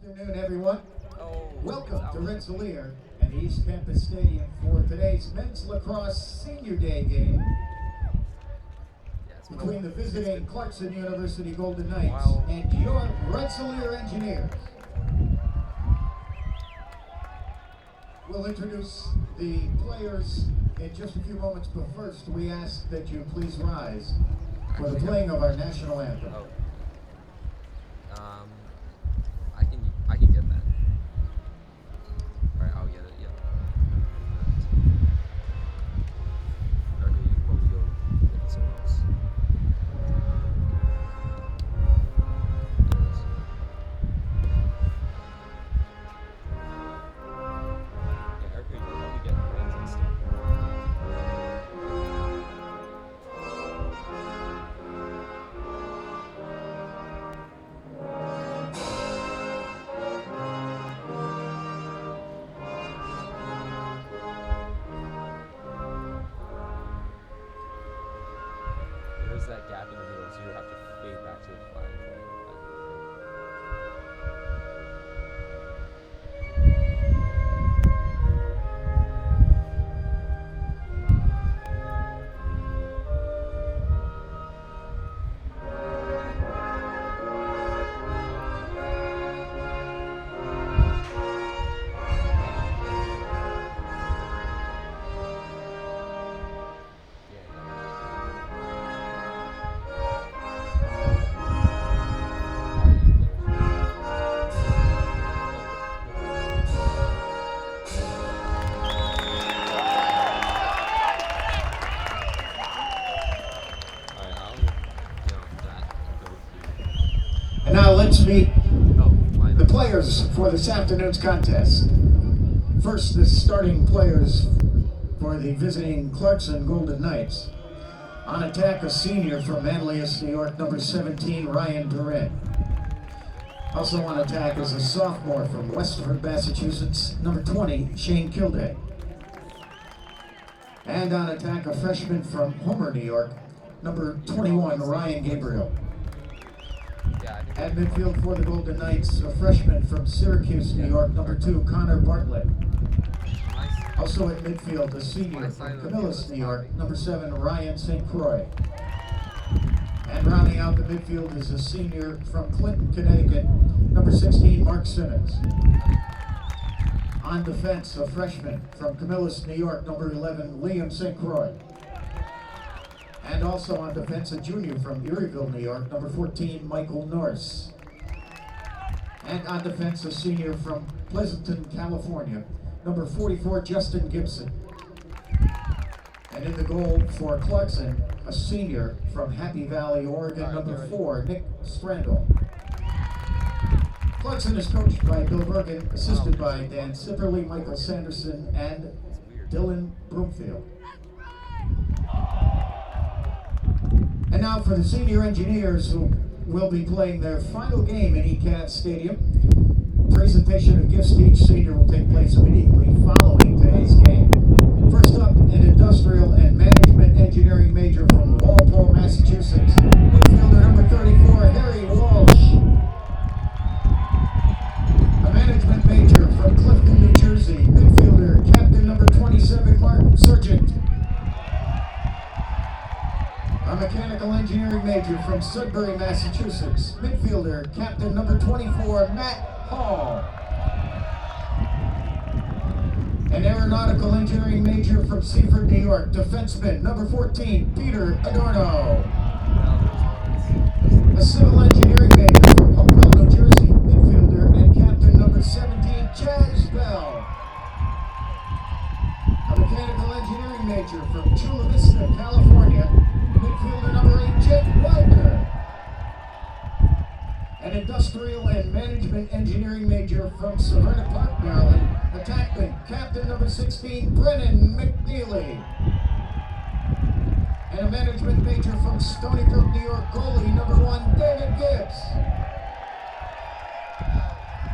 afternoon, everyone. Oh, Welcome to Rensselaer and the East Campus Stadium for today's men's lacrosse senior day game between the visiting Clarkson University Golden Knights and your Rensselaer Engineers. We'll introduce the players in just a few moments, but first we ask that you please rise for the playing of our national anthem. I can get that. Alright, I'll get it, yeah. Okay, you can probably go get someone else. Yeah, RPI, you can probably get friends and stuff. There's that gap in the middle, so you have to fade back to the flag. And now let's meet the players for this afternoon's contest. First, the starting players for the visiting Clarkson Golden Knights. On attack, a senior from Manlius, New York, number 17, Ryan Durin. Also on attack is a sophomore from Westford, Massachusetts, number 20, Shane Kilday. And on attack, a freshman from Homer, New York, number 21, Ryan Gabriel. At midfield for the Golden Knights, a freshman from Syracuse, New York, number 2, Connor Bartlett. Also at midfield, a senior from Camillus, New York, number 7, Ryan St. Croix. And rounding out the midfield is a senior from Clinton, Connecticut, number 16, Mark Simmons. On defense, a freshman from Camillus, New York, number 11, Liam St. Croix. And also on defense, a junior from Erieville, New York, number 14, Michael Norris. And on defense, a senior from Pleasanton, California, number 44, Justin Gibson. And in the goal for Clarkson, a senior from Happy Valley, Oregon, number 4, Nick Strandall. Clarkson is coached by Bill Bergen, assisted by Dan Sipperly, Michael Sanderson, and Dylan Broomfield. And now for the senior engineers who will be playing their final game in ECAD Stadium. Presentation of gifts to each senior will take place immediately following today's game. First up, an industrial and management engineering major from Walpole, Massachusetts, midfielder number 34, Harry Walsh. A management major from Clifton, New Jersey, midfielder, captain number 27, Mark Sargent. A mechanical engineering major from Sudbury, Massachusetts, midfielder, captain number 24, Matt Hall. An aeronautical engineering major from Seaford, New York, defenseman number 14, Peter Adorno. A civil engineering major from Hopewell, New Jersey, midfielder and captain number 17, Chaz Bell. A mechanical engineering major from Chula Vista, California, midfielder number 8, Jake Wilder. An industrial and management engineering major from Severna Park, Maryland, attackman, captain number 16, Brennan McNeely. And a management major from Stony Brook, New York, goalie number 1, David Gibbs.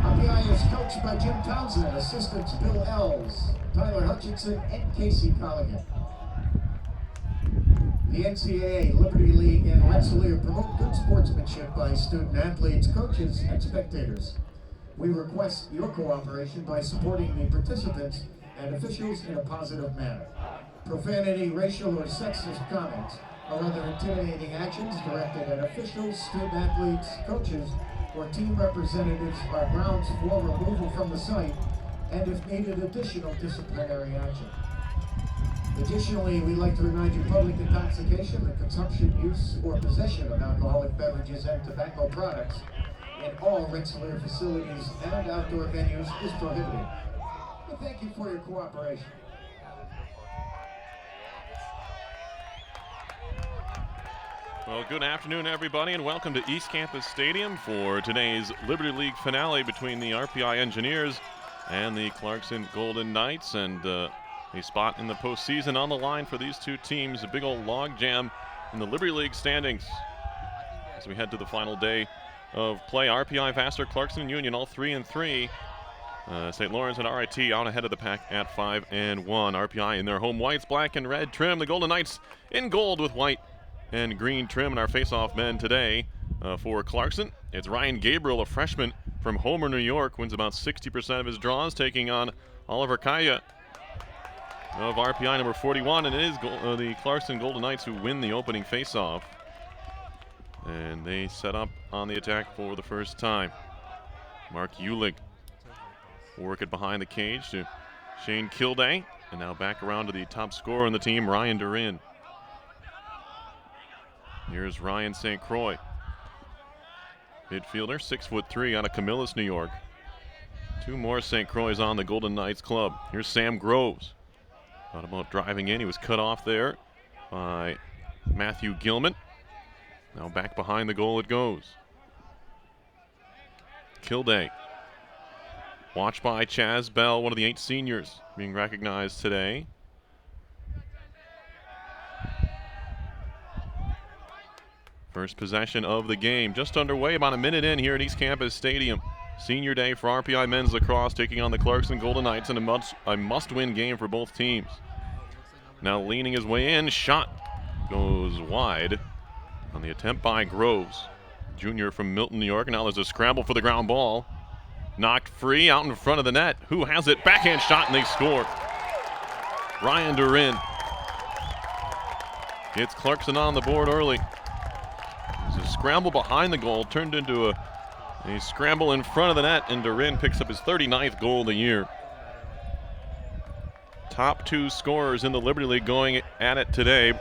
RPI is coached by Jim Townsend, assistants Bill Ells, Tyler Hutchinson, and Casey Colligan. The NCAA, Liberty League, and Rensselaer promote good sportsmanship by student athletes, coaches, and spectators. We request your cooperation by supporting the participants and officials in a positive manner. Profanity, racial, or sexist comments or other intimidating actions directed at officials, student athletes, coaches, or team representatives are grounds for removal from the site and, if needed, additional disciplinary action. Additionally, we'd like to remind you public intoxication, the consumption, use, or possession of alcoholic beverages and tobacco products in all Rensselaer facilities and outdoor venues is prohibited. We thank you for your cooperation. Well, good afternoon, everybody, and welcome to East Campus Stadium for today's Liberty League finale between the RPI Engineers and the Clarkson Golden Knights. And a spot in the postseason on the line for these two teams, a big old log jam in the Liberty League standings as we head to the final day of play. RPI, Vassar, Clarkson, and Union all 3-3. St. Lawrence and RIT out ahead of the pack at 5-1. RPI in their home whites, black and red trim. The Golden Knights in gold with white and green trim. And our face-off men today for Clarkson, it's Ryan Gabriel, a freshman from Homer, New York, wins about 60% of his draws, taking on Oliver Kaya of RPI number 41, and it is the Clarkson Golden Knights who win the opening face-off. And they set up on the attack for the first time. Mark Ulig work it behind the cage to Shane Kilday, and now back around to the top scorer on the team, Ryan Durin. Here's Ryan St. Croix, midfielder, 6'3", out of Camillus, New York. Two more St. Croix on the Golden Knights club. Here's Sam Groves. Thought about driving in. He was cut off there by Matthew Gilman. Now back behind the goal it goes. Kilday. Watched by Chaz Bell, one of the 8 seniors being recognized today. First possession of the game just underway, about a minute in here at East Campus Stadium. Senior day for RPI men's lacrosse, taking on the Clarkson Golden Knights in a must-win game for both teams. Now leaning his way in, shot goes wide on the attempt by Groves, junior from Milton, New York. Now there's a scramble for the ground ball. Knocked free out in front of the net. Who has it? Backhand shot, and they score. Ryan Durin gets Clarkson on the board early. There's a scramble behind the goal, turned into a scramble in front of the net, and Durin picks up his 39th goal of the year. Top 2 scorers in the Liberty League going at it today,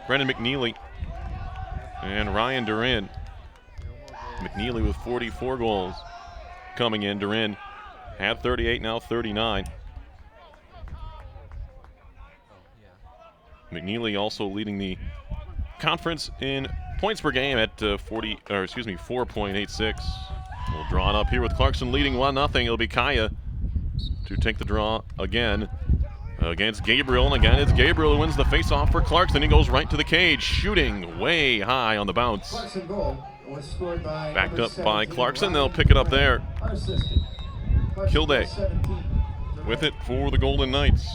Brendan McNeely and Ryan Durin. McNeely with 44 goals coming in. Durin had 38, now 39. McNeely also leading the conference in points per game at 4.86. We'll draw it up here with Clarkson leading 1-0. It'll be Kaya to take the draw again against Gabriel. And again, it's Gabriel who wins the face-off for Clarkson. He goes right to the cage, shooting way high on the bounce. Clarkson goal was scored by backed up 17, by Clarkson. They'll pick it up there. Kilday with it for the Golden Knights.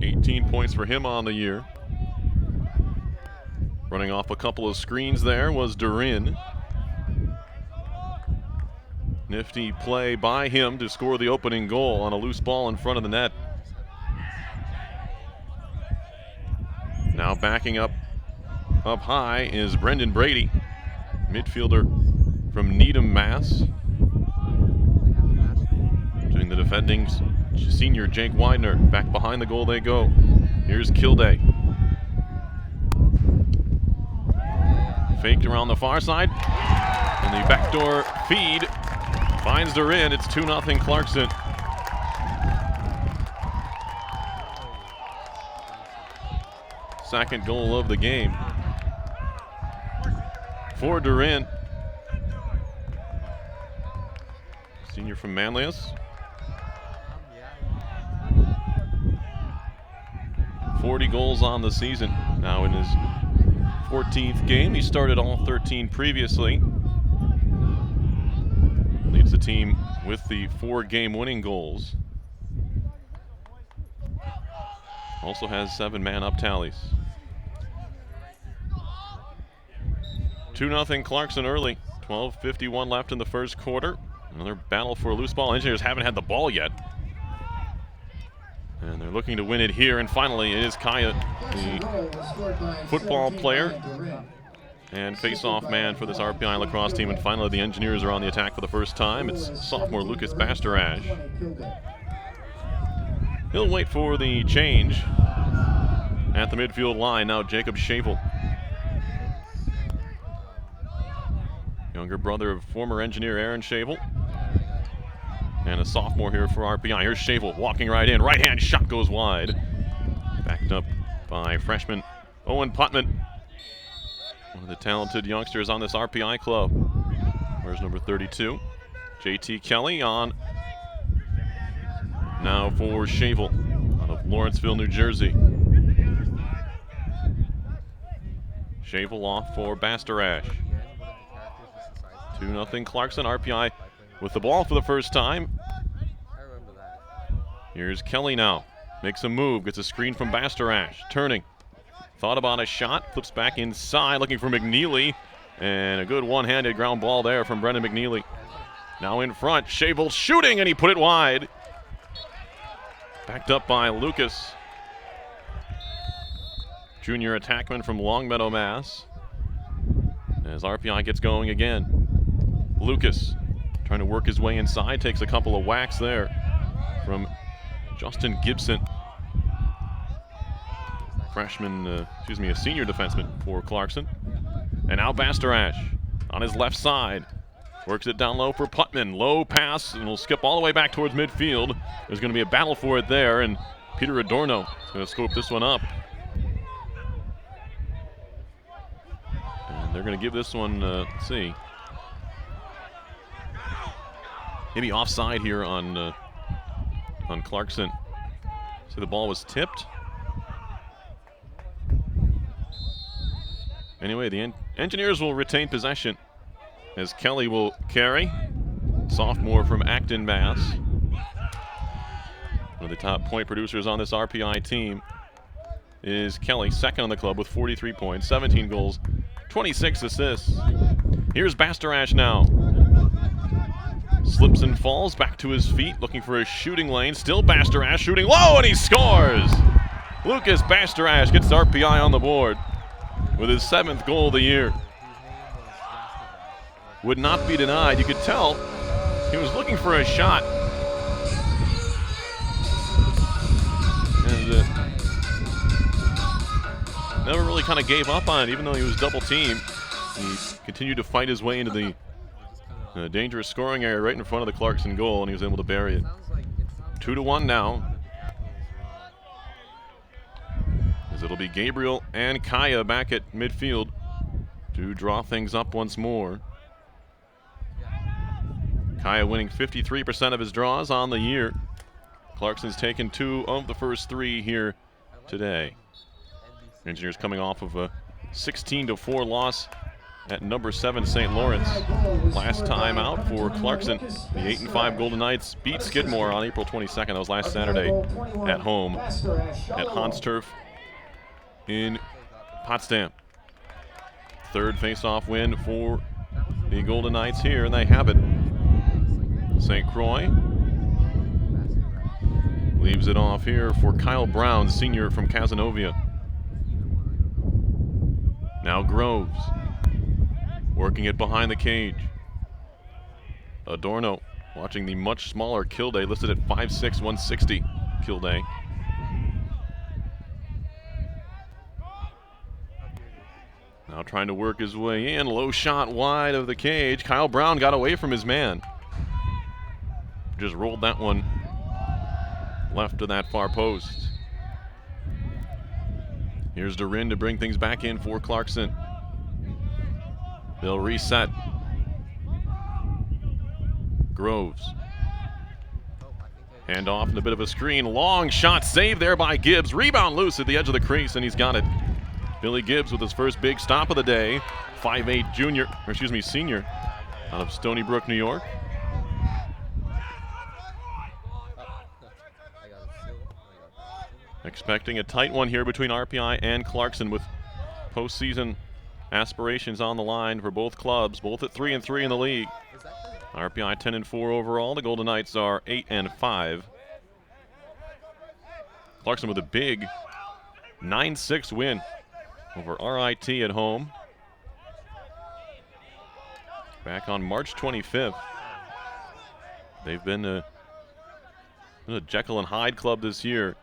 18 points for him on the year. Running off a couple of screens there was Durin. Nifty play by him to score the opening goal on a loose ball in front of the net. Now backing up high is Brendan Brady, midfielder from Needham, Mass. Doing the defending senior Jake Widener. Back behind the goal they go. Here's Kilday. Faked around the far side, and the backdoor feed finds Durin. It's 2-0 Clarkson. Second goal of the game for Durin. Senior from Manlius. 40 goals on the season. Now in his 14th game. He started all 13 previously. Leads the team with the 4 game-winning goals. Also has 7 man-up tallies. 2-0 Clarkson early. 12:51 left in the first quarter. Another battle for a loose ball. Engineers haven't had the ball yet. And they're looking to win it here. And finally, it is Kaya, the football player and face-off man for this RPI lacrosse team. And finally, the Engineers are on the attack for the first time. It's sophomore Lucas Bastarash. He'll wait for the change at the midfield line. Now Jacob Shavel, younger brother of former Engineer Aaron Shavel, and a sophomore here for RPI. Here's Shavel walking right in. Right-hand shot goes wide. Backed up by freshman Owen Putman, one of the talented youngsters on this RPI club. Where's number 32? JT Kelly on now for Shavel out of Lawrenceville, New Jersey. Shavel off for Bastarash. 2-0 Clarkson. RPI with the ball for the first time. I remember that. Here's Kelly now. Makes a move, gets a screen from Bastarash. Turning. Thought about a shot, flips back inside, looking for McNeely. And a good one-handed ground ball there from Brendan McNeely. Now in front, Shavel shooting, and he put it wide. Backed up by Lucas, junior attackman from Longmeadow, Mass. As RPI gets going again. Lucas trying to work his way inside, takes a couple of whacks there from Justin Gibson. Freshman, a senior defenseman for Clarkson. And now Bastarash on his left side. Works it down low for Putman. Low pass, and will skip all the way back towards midfield. There's going to be a battle for it there, and Peter Adorno is going to scoop this one up. And they're going to give this one, let's see, maybe offside here on Clarkson. So the ball was tipped. Anyway, the Engineers will retain possession as Kelly will carry. Sophomore from Acton, Mass. One of the top point producers on this RPI team is Kelly, second on the club with 43 points, 17 goals, 26 assists. Here's Bastarash now. Slips and falls back to his feet, looking for a shooting lane. Still Bastarash shooting low, and he scores! Lucas Bastarash gets RPI on the board with his 7th goal of the year. Would not be denied. You could tell he was looking for a shot. And never really kind of gave up on it, even though he was double teamed. He continued to fight his way into the dangerous scoring area right in front of the Clarkson goal, and he was able to bury it. 2-1 now. As it'll be Gabriel and Kaya back at midfield to draw things up once more. Kaya winning 53% of his draws on the year. Clarkson's taken 2 of the first 3 here today. Engineers coming off of a 16-4 loss at number 7 St. Lawrence. Last time out for Clarkson, the 8-5 Golden Knights beat Skidmore on April 22nd. That was last Saturday at home at Hans Turf in Potsdam. 3rd face-off win for the Golden Knights here, and they have it. St. Croix leaves it off here for Kyle Brown, senior from Cazenovia. Now Groves working it behind the cage. Adorno watching the much smaller Kilday, listed at 5'6", 160 Kilday. Now trying to work his way in. Low shot wide of the cage. Kyle Brown got away from his man. Just rolled that one left to that far post. Here's Durin to bring things back in for Clarkson. They'll reset. Groves. Hand off and a bit of a screen. Long shot saved there by Gibbs. Rebound loose at the edge of the crease, and he's got it. Billy Gibbs with his first big stop of the day. 5'8" senior out of Stony Brook, New York. Expecting a tight one here between RPI and Clarkson, with postseason aspirations on the line for both clubs, both at 3-3 in the league. RPI 10-4 overall. The Golden Knights are 8-5. Clarkson with a big 9-6 win over RIT at home back on March 25th. They've been a Jekyll and Hyde club this year.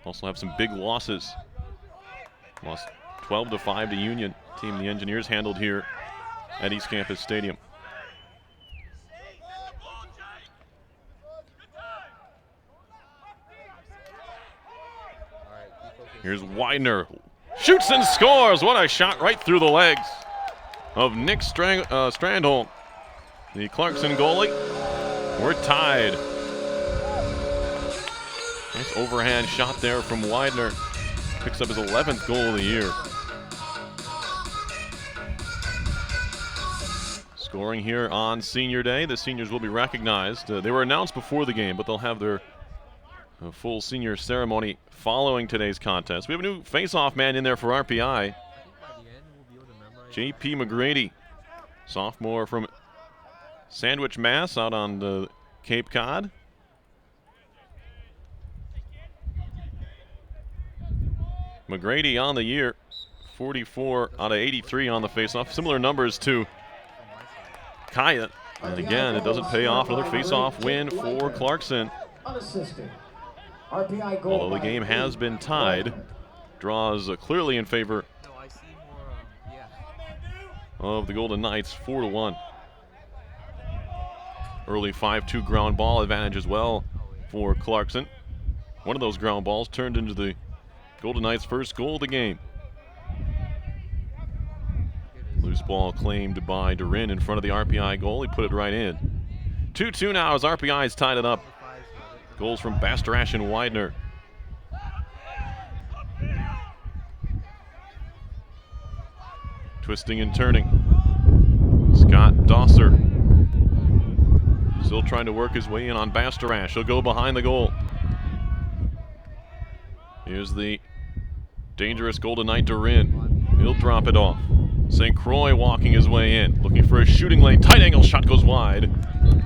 Also have some big losses. Lost 12-5 to Union, team the Engineers handled here at East Campus Stadium. Here's Widener. Shoots and scores. What a shot right through the legs of Nick Strandholm, the Clarkson goalie. We're tied. Nice overhand shot there from Widener. Picks up his 11th goal of the year. Scoring here on Senior Day. The seniors will be recognized. They were announced before the game, but they'll have their full senior ceremony following today's contest. We have a new face-off man in there for RPI. J.P. McGrady, sophomore from Sandwich, Mass, out on the Cape Cod. McGrady on the year, 44 out of 83 on the face-off. Similar numbers to Kaya. And again, it doesn't pay off. Another face-off win for Clarkson. Although the game has been tied, draws clearly in favor of the Golden Knights, 4-1. Early 5-2 ground ball advantage as well for Clarkson. One of those ground balls turned into the Golden Knights' first goal of the game. Loose ball claimed by Durin in front of the RPI goal. He put it right in. 2-2 now as RPI has tied it up. Goals from Bastarash and Widener. Twisting and turning. Scott Dosser still trying to work his way in on Bastarash. He'll go behind the goal. Here's the dangerous Golden Knight Durin. He'll drop it off. St. Croix walking his way in, looking for a shooting lane. Tight angle shot goes wide.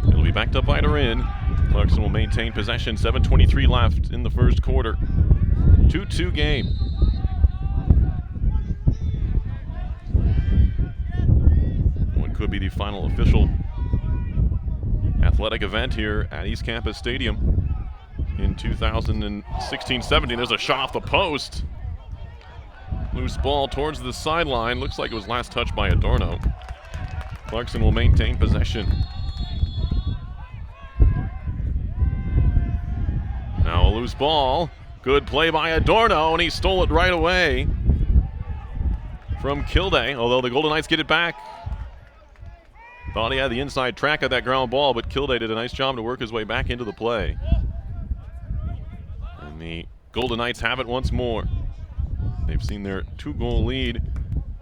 It'll be backed up by Durin. Clarkson will maintain possession. 7:23 left in the first quarter. 2-2 game. What could be the final official athletic event here at East Campus Stadium in 2016-17. There's a shot off the post. Loose ball towards the sideline. Looks like it was last touched by Adorno. Clarkson will maintain possession. Now a loose ball. Good play by Adorno, and he stole it right away from Kilday, although the Golden Knights get it back. Thought he had the inside track of that ground ball, but Kilday did a nice job to work his way back into the play. And the Golden Knights have it once more. They've seen their 2-goal lead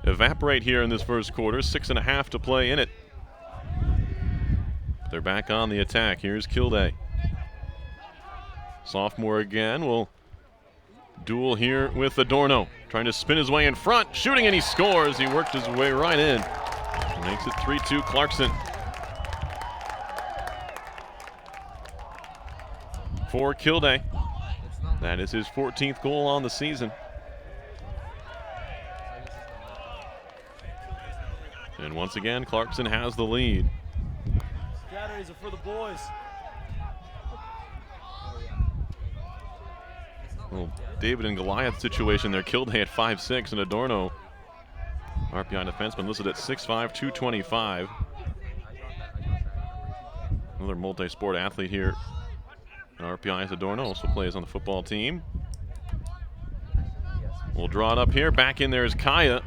evaporate here in this first quarter. 6.5 to play in it. They're back on the attack. Here's Kilday. Sophomore again will duel here with Adorno. Trying to spin his way in front. Shooting, and he scores. He worked his way right in. Makes it 3-2 Clarkson. For Kilday. That is his 14th goal on the season. And once again, Clarkson has the lead. Scatterings are for the boys. Little David and Goliath situation there. Kilday at 5'6", and Adorno, RPI defenseman, listed at 6'5", 225. Another multi-sport athlete here. RPI's Adorno also plays on the football team. We'll draw it up here. Back in there is Kaya,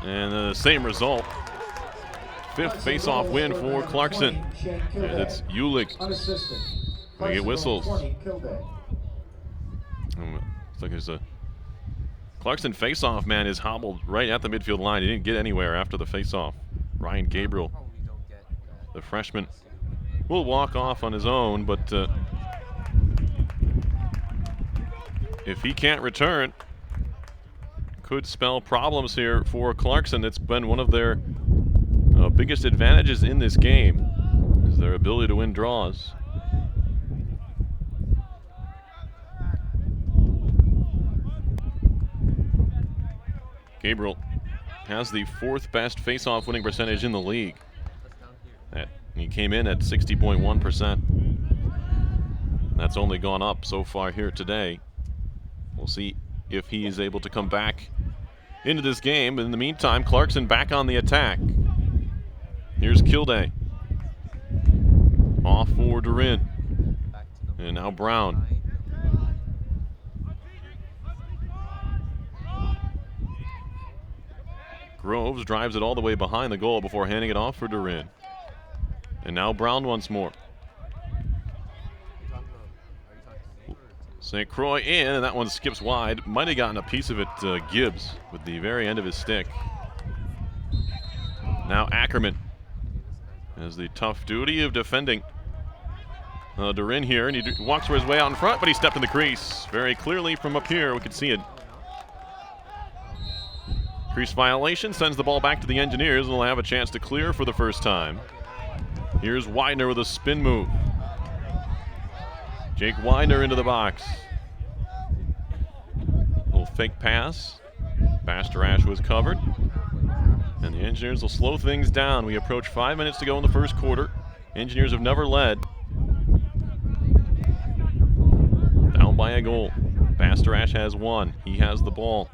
and the same result. 5th face-off win for Clarkson. And it's Ulick. We get whistles. Looks like there's a Clarkson face-off man is hobbled right at the midfield line. He didn't get anywhere after the face-off. Ryan Gabriel, the freshman, will walk off on his own, but if he can't return, could spell problems here for Clarkson. It's been one of their biggest advantages in this game, is their ability to win draws. Gabriel has the 4th best face-off winning percentage in the league. He came in at 60.1%. That's only gone up so far here today. We'll see if he is able to come back into this game. In the meantime, Clarkson back on the attack. Here's Kilday. Off for Durin. And now Brown. Groves drives it all the way behind the goal before handing it off for Durin. And now Brown once more. St. Croix in, and that one skips wide. Might have gotten a piece of it, Gibbs, with the very end of his stick. Now Ackerman has the tough duty of defending Durin here, and he walks his way out in front, but he stepped in the crease. Very clearly from up here, we could see it. Crease violation sends the ball back to the Engineers, and they'll have a chance to clear for the first time. Here's Widener with a spin move. Jake Widener into the box. Little fake pass. Bastarash was covered. And the Engineers will slow things down. We approach 5 minutes to go in the first quarter. Engineers have never led. Down by a goal. Bastarash has one. He has the ball.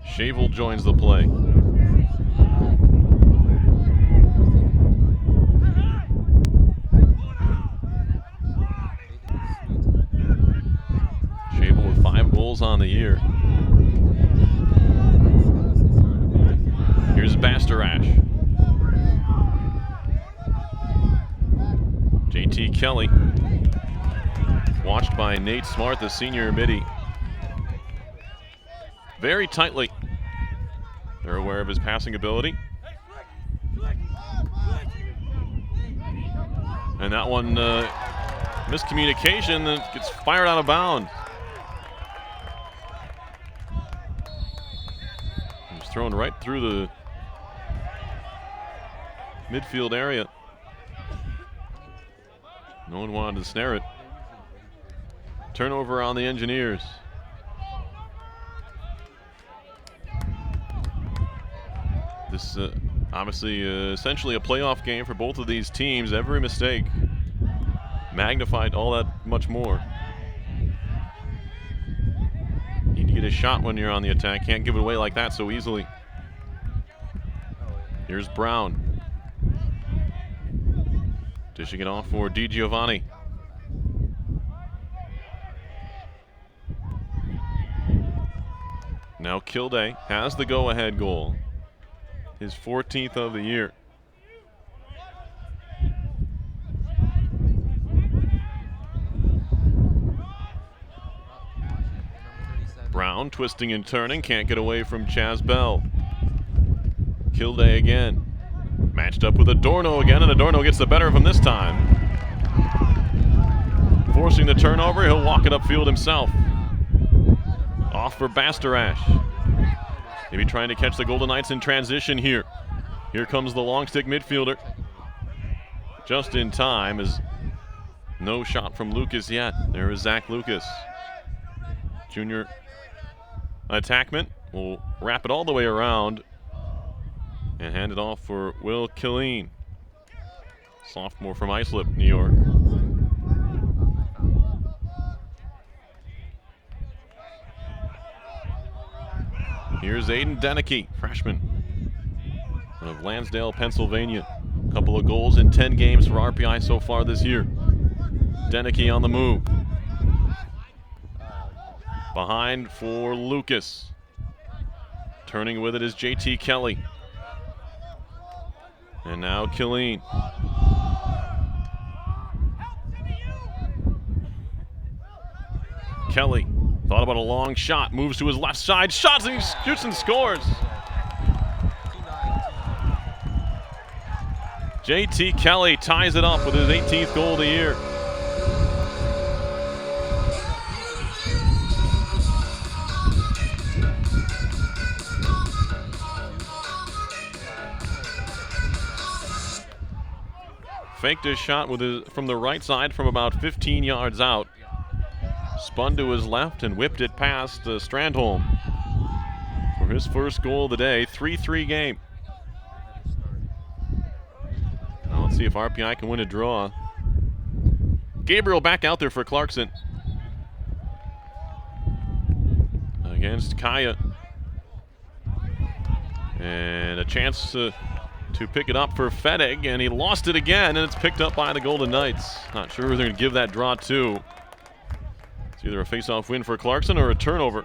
Shavel joins the play. Shavel with 5 goals on the year. Here's Bastarash. JT Kelly. Watched by Nate Smart, the senior midi. Very tightly. They're aware of his passing ability. And that one, miscommunication, that gets fired out of bounds. He's thrown right through the midfield area. No one wanted to snare it. Turnover on the Engineers. This obviously essentially a playoff game for both of these teams. Every mistake magnified all that much more. Need to get a shot when you're on the attack. Can't give it away like that so easily. Here's Brown. Dishing it off for DiGiovanni. Now Kilday has the go-ahead goal. His 14th of the year. Brown twisting and turning, can't get away from Chaz Bell. Kilday again. Matched up with Adorno again, and Adorno gets the better of him this time. Forcing the turnover, he'll walk it upfield himself. Off for Bastarash. Maybe trying to catch the Golden Knights in transition here. Here comes the long stick midfielder. Just in time, as no shot from Lucas yet. There is Zach Lucas. Junior attackman will wrap it all the way around and hand it off for Will Killeen. Sophomore from Islip, New York. Here's Aiden Deneke, freshman of Lansdale, Pennsylvania. A couple of goals in 10 games for RPI so far this year. Deneke on the move. Behind for Lucas. Turning with it is JT Kelly. And now Killeen. Kelly thought about a long shot, moves to his left side, shots and he shoots and scores. JT Kelly ties it up with his 18th goal of the year. Faked his shot from the right side from about 15 yards out. Spun to his left and whipped it past Strandholm for his first goal of the day. 3-3 game. Now let's see if RPI can win a draw. Gabriel back out there for Clarkson. Against Kaya. And a chance to pick it up for Fettig, and he lost it again, and it's picked up by the Golden Knights. Not sure who they're going to give that draw to. It's either a face-off win for Clarkson or a turnover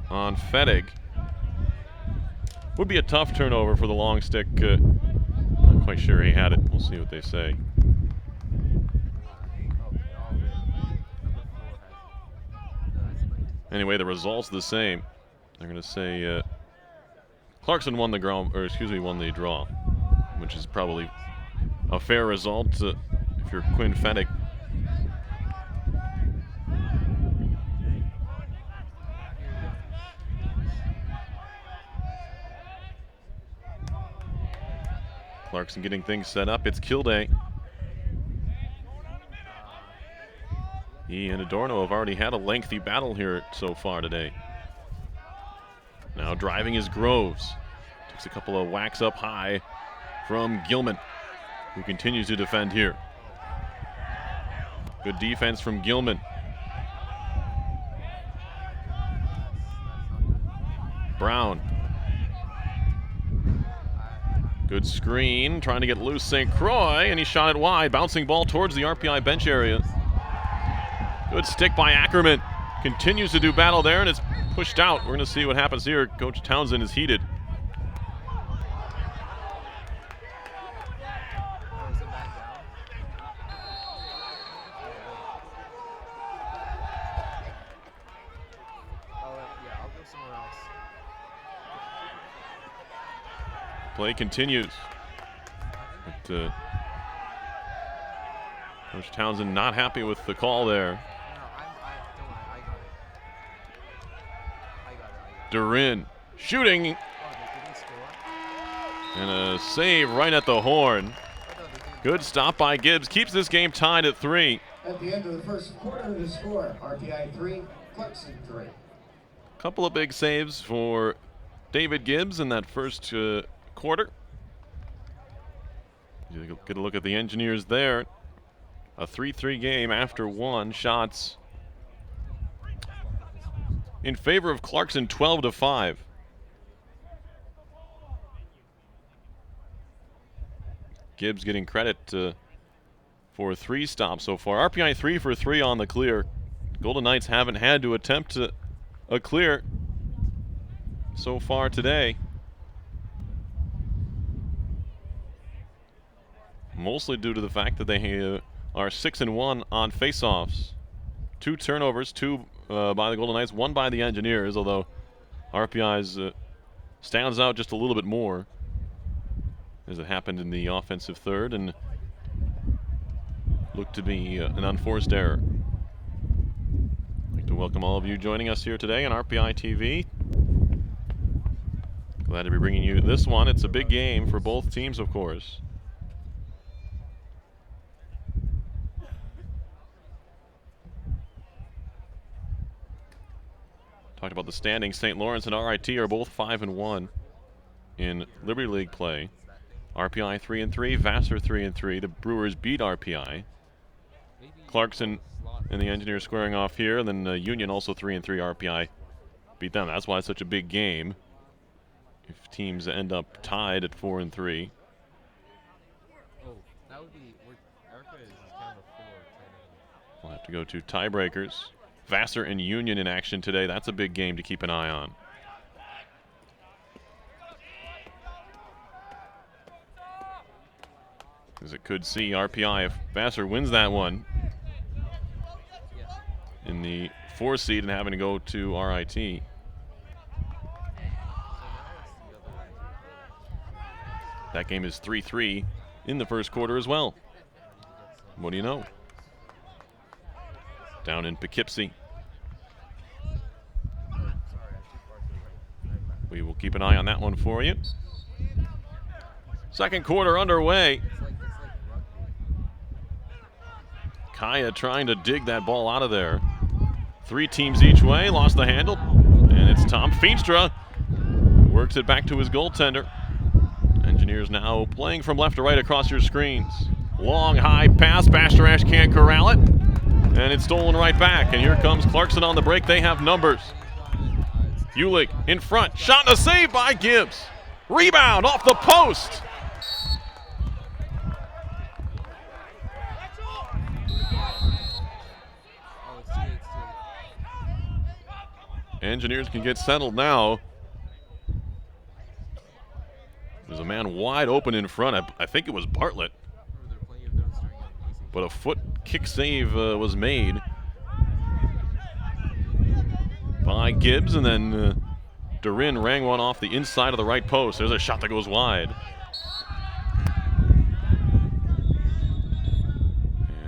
on Fettig. Would be a tough turnover for the long stick. Not quite sure he had it. We'll see what they say. Anyway, the result's the same. They're going to say Clarkson won the draw, which is probably a fair result if you're Quinn Fettig. Clarkson getting things set up. It's kill day. He and Adorno have already had a lengthy battle here so far today. Now driving is Groves. Takes a couple of whacks up high from Gilman, who continues to defend here. Good defense from Gilman. Brown. Good screen, trying to get loose St. Croix, and he shot it wide. Bouncing ball towards the RPI bench area. Good stick by Ackerman. Continues to do battle there, and it's pushed out. We're going to see what happens here. Coach Townsend is heated. Play continues. But, Coach Townsend not happy with the call there. Durin shooting. And a save right at the horn. Good stop by Gibbs. Keeps this game tied at 3. At the end of the first quarter, the score, RPI 3, Clarkson 3. Couple of big saves for David Gibbs in that first quarter. You get a look at the Engineers there. A 3-3 game after 1. Shots in favor of Clarkson, 12-5. Gibbs getting credit for 3 stops so far. RPI 3 for 3 on the clear. Golden Knights haven't had to attempt a clear so far today. Mostly due to the fact that they are 6-1 on faceoffs. 2 turnovers, 2 by the Golden Knights, 1 by the Engineers, although RPI's stands out just a little bit more, as it happened in the offensive third and looked to be an unforced error. I'd like to welcome all of you joining us here today on RPI TV. Glad to be bringing you this one. It's a big game for both teams, of course. Talked about the standings. St. Lawrence and RIT are both 5-1 in Liberty League play. RPI 3-3, Vassar 3-3. The Brewers beat RPI. Clarkson and the Engineers squaring off here, and then Union also 3-3. RPI beat them. That's why it's such a big game. If teams end up tied at 4-3. Oh, that would be. Erica is kind of a 4. We'll have to go to tiebreakers. Vassar and Union in action today. That's a big game to keep an eye on. As it could see RPI if Vassar wins that one in the 4 seed and having to go to RIT. That game is 3-3 in the first quarter as well. What do you know? Down in Poughkeepsie. We will keep an eye on that one for you. Second quarter underway. It's like rugby. Kaya trying to dig that ball out of there. 3 teams each way, lost the handle, and it's Tom Feenstra who works it back to his goaltender. Engineers now playing from left to right across your screens. Long, high pass, Bastarash can't corral it, and it's stolen right back. And here comes Clarkson on the break. They have numbers. Ulick in front, shot and a save by Gibbs. Rebound off the post. Engineers can get settled now. There's a man wide open in front. I think it was Bartlett. But a foot kick save was made by Gibbs, and then Durin rang one off the inside of the right post. There's a shot that goes wide.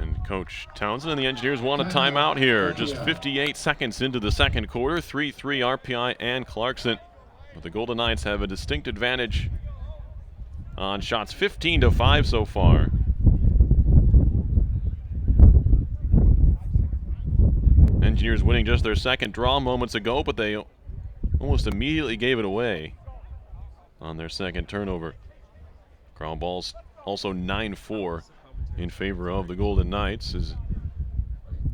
And Coach Townsend and the Engineers want a timeout here. Just 58 seconds into the second quarter. 3-3 RPI and Clarkson. But the Golden Knights have a distinct advantage on shots, 15-5 so far. Engineers winning just their second draw moments ago, but they almost immediately gave it away on their second turnover. Ground balls also 9-4 in favor of the Golden Knights, as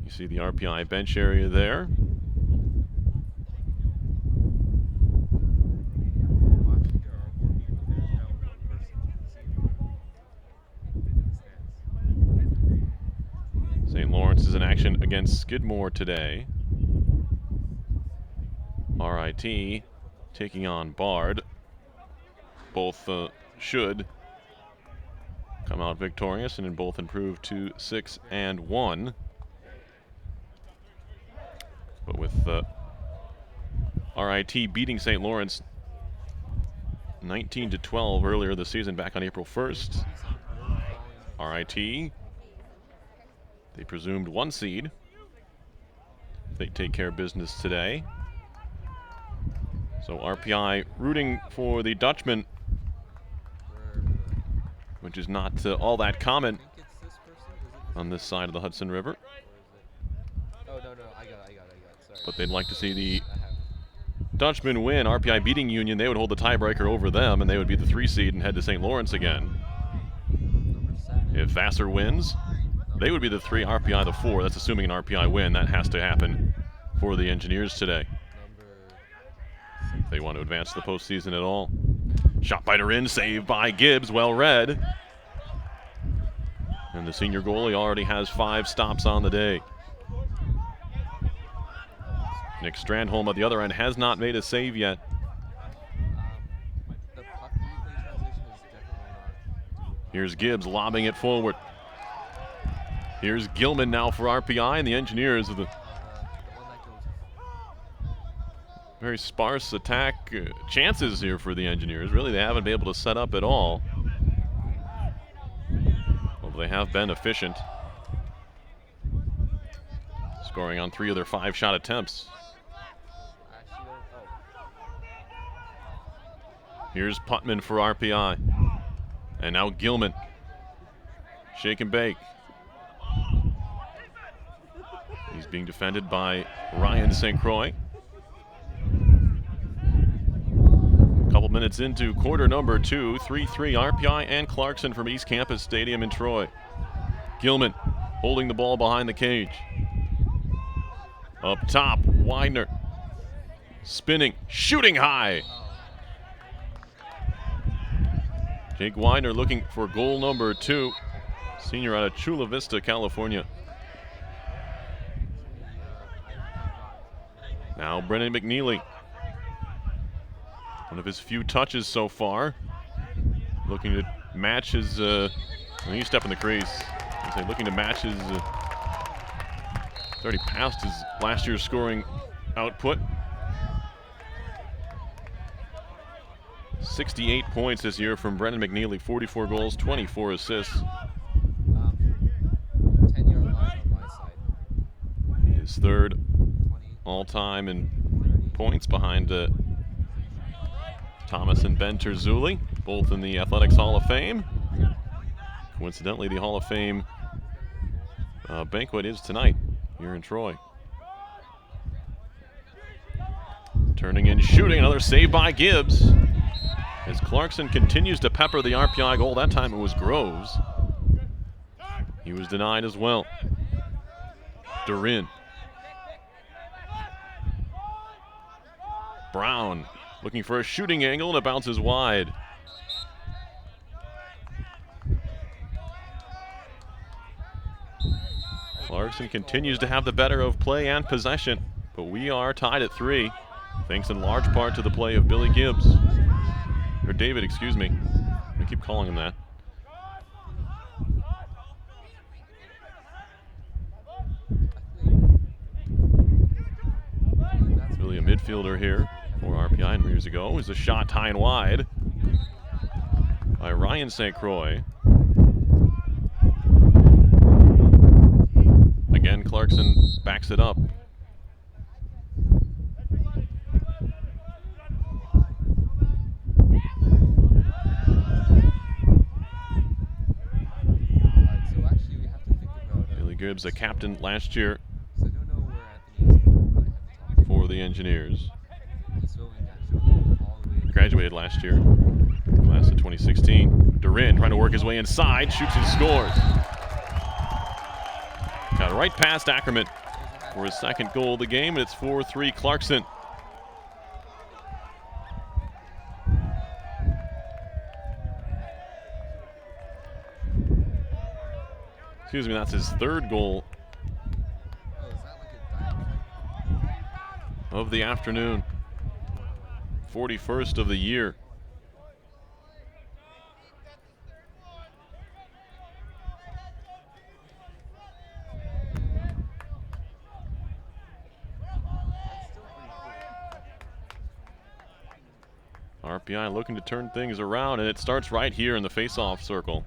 you see the RPI bench area there. St. Lawrence is in action against Skidmore today. RIT taking on Bard. Both should come out victorious and in both improve to 6-1. But with RIT beating St. Lawrence 19-12 earlier this season, back on April 1st. RIT, they presumed 1 seed. They take care of business today. So RPI rooting for the Dutchman, which is not all that common on this side of the Hudson River. Oh, no, I got it. Sorry. But they'd like to see the Dutchman win. RPI beating Union, they would hold the tiebreaker over them, and they would be the 3 seed and head to St. Lawrence again. If Vassar wins, they would be the 3, RPI the 4. That's assuming an RPI win. That has to happen for the Engineers today, if they want to advance the postseason at all. Shot by Durin, saved by Gibbs, well read. And the senior goalie already has 5 stops on the day. Nick Strandholm at the other end has not made a save yet. The puck replay transition is definitely not. Here's Gibbs lobbing it forward. Here's Gilman now for RPI, and the Engineers with the The one that goes. very sparse attack chances here for the Engineers. Really, they haven't been able to set up at all. Well, they have been efficient, scoring on 3 of their 5 shot attempts. Actually, Here's Putman for RPI. And now Gilman. Shake and bake. He's being defended by Ryan St. Croix. Couple minutes into quarter number 2, 3-3 RPI and Clarkson from East Campus Stadium in Troy. Gilman holding the ball behind the cage. Up top, Widener spinning, shooting high. Jake Widener looking for goal number 2. Senior out of Chula Vista, California. Now Brennan McNeely. One of his few touches so far. Looking to match his, you step in the crease. I say looking to match his, already passed his last year's scoring output. 68 points this year from Brennan McNeely, 44 goals, 24 assists. 10-yard line on my side. His third 20. all-time in points behind Thomas and Ben Terzulli, both in the Athletics Hall of Fame. Coincidentally, the Hall of Fame banquet is tonight here in Troy. Turning and shooting, another save by Gibbs. As Clarkson continues to pepper the RPI goal. That time it was Groves. He was denied as well. Durin. Brown looking for a shooting angle, and it bounces wide. Clarkson continues to have the better of play and possession, but we are tied at 3, thanks in large part to the play of Billy Gibbs. Or David, excuse me. I keep calling him that. Really a midfielder here for RPI, and years ago is a shot high and wide by Ryan St. Croix. Again, Clarkson backs it up. Billy Gibbs, a captain last year for the Engineers. Graduated last year, class of 2016. Durin trying to work his way inside, shoots and scores. Got right past Ackerman for his second goal of the game, and it's 4-3 Clarkson. Excuse me, that's his third goal of the afternoon. 41st of the year. RPI looking to turn things around, and it starts right here in the face-off circle.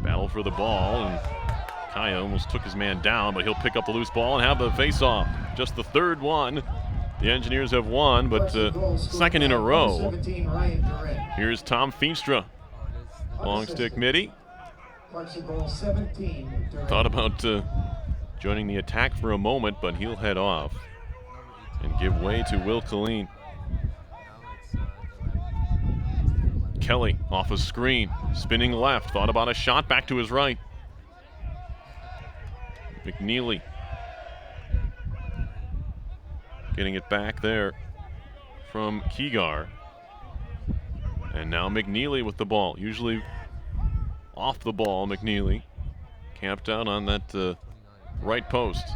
Battle for the ball, and Kaya almost took his man down, but he'll pick up the loose ball and have the face-off. Just the third one. The Engineers have won, but second in a row. Here's Tom Feenstra. Long stick midi. Thought about joining the attack for a moment, but he'll head off and give way to Will Killeen. Kelly off a screen, spinning left, thought about a shot back to his right. McNeely getting it back there from Keegar. And now McNeely with the ball. Usually off the ball, McNeely camped out on that right post.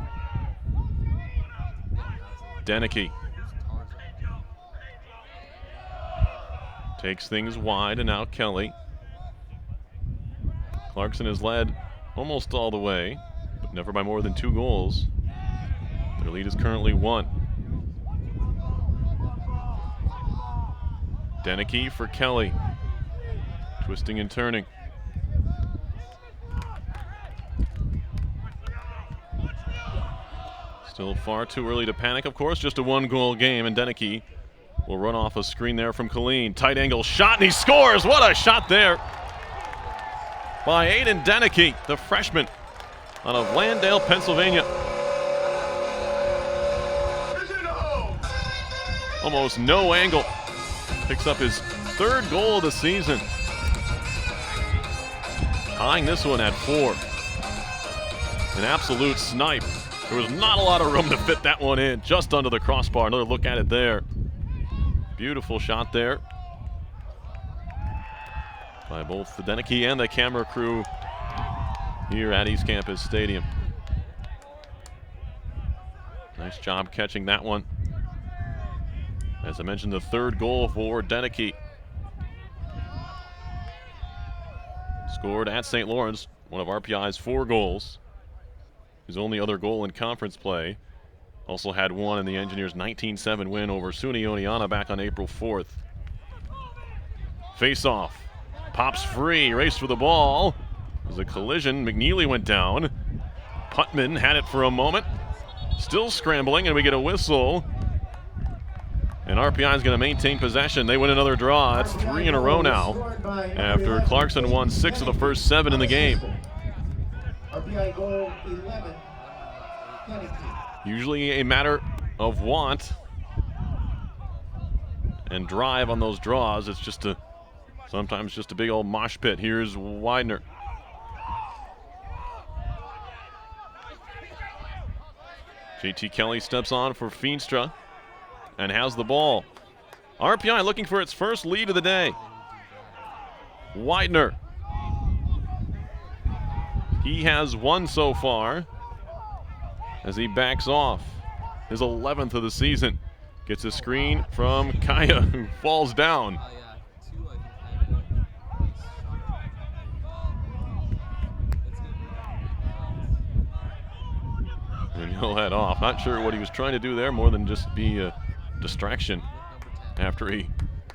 Deneke takes things wide, and now Kelly. Clarkson has led almost all the way, but never by more than 2 goals. Their lead is currently 1. Deneke for Kelly. Twisting and turning. Still far too early to panic, of course. Just a 1-goal game, and Deneke will run off a screen there from Killeen. Tight angle shot, and he scores! What a shot there by Aiden Deneke, the freshman out of Landale, Pennsylvania. Almost no angle. Picks up his 3rd goal of the season. Tying this one at 4. An absolute snipe. There was not a lot of room to fit that one in, just under the crossbar. Another look at it there. Beautiful shot there by both the Deneke and the camera crew here at East Campus Stadium. Nice job catching that one. As I mentioned, the 3rd goal for Deneke. Scored at St. Lawrence, one of RPI's 4 goals. His only other goal in conference play. Also had one in the Engineers' 19-7 win over SUNY Oneonta back on April 4th. Face-off. Pops free. Race for the ball. There's a collision. McNeely went down. Putman had it for a moment. Still scrambling, and we get a whistle. And RPI is going to maintain possession. They win another draw. That's 3 in a row now, after Clarkson won 6 of the first 7 in the game. RPI goal 11. Usually a matter of want and drive on those draws. It's just sometimes just a big old mosh pit. Here's Widener. JT Kelly steps on for Feenstra and has the ball. RPI looking for its first lead of the day. Widener. He has one so far as he backs off. His 11th of the season. Gets a screen from Kaya, who falls down. And he'll head off. Not sure what he was trying to do there, more than just be a distraction after he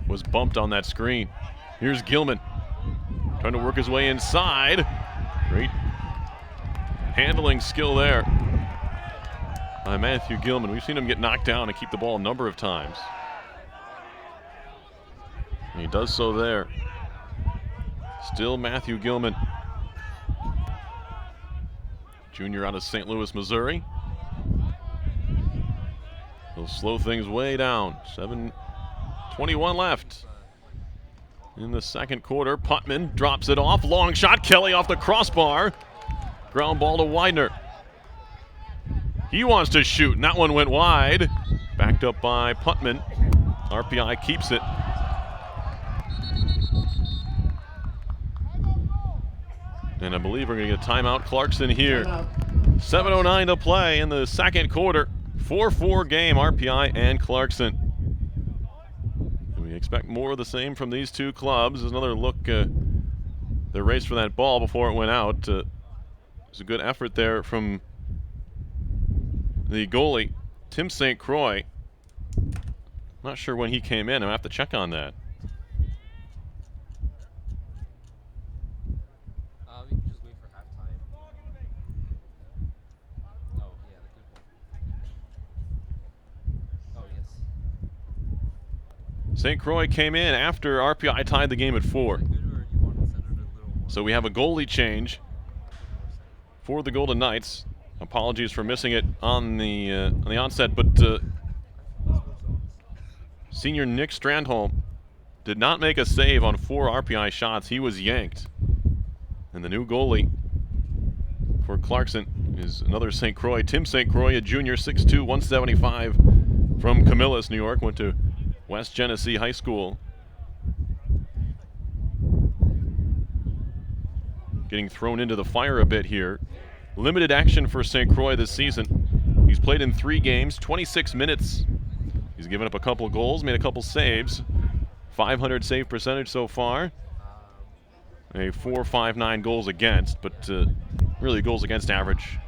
was bumped on that screen. Here's Gilman trying to work his way inside. Great handling skill there by Matthew Gilman. We've seen him get knocked down and keep the ball a number of times. And he does so there. Still Matthew Gilman, junior out of St. Louis, Missouri. He'll slow things way down. 7:21 left in the second quarter. Putman drops it off. Long shot. Kelly off the crossbar. Ground ball to Widener. He wants to shoot, and that one went wide. Backed up by Putman. RPI keeps it. And I believe we're going to get a timeout. Clarkson here. 7:09 to play in the second quarter. 4-4 game, RPI and Clarkson. And we expect more of the same from these two clubs. There's another look, the race for that ball before it went out. It was a good effort there from the goalie, Tim St. Croix. Not sure when he came in. I'll have to check on that. We can just wait for halftime. Oh, yeah, the good one. Oh, yes. St. Croix came in after RPI tied the game at 4. Good, or you want to send it a little more? So we have a goalie change for the Golden Knights. Apologies for missing it on the onset, but senior Nick Strandholm did not make a save on 4 RPI shots. He was yanked. And the new goalie for Clarkson is another St. Croix, Tim St. Croix, a junior, 6'2", 175 from Camillus, New York. Went to West Genesee High School. Getting thrown into the fire a bit here. Limited action for St. Croix this season. He's played in 3 games, 26 minutes. He's given up a couple goals, made a couple saves. .500 save percentage so far. A .459 goals against, but really goals against average.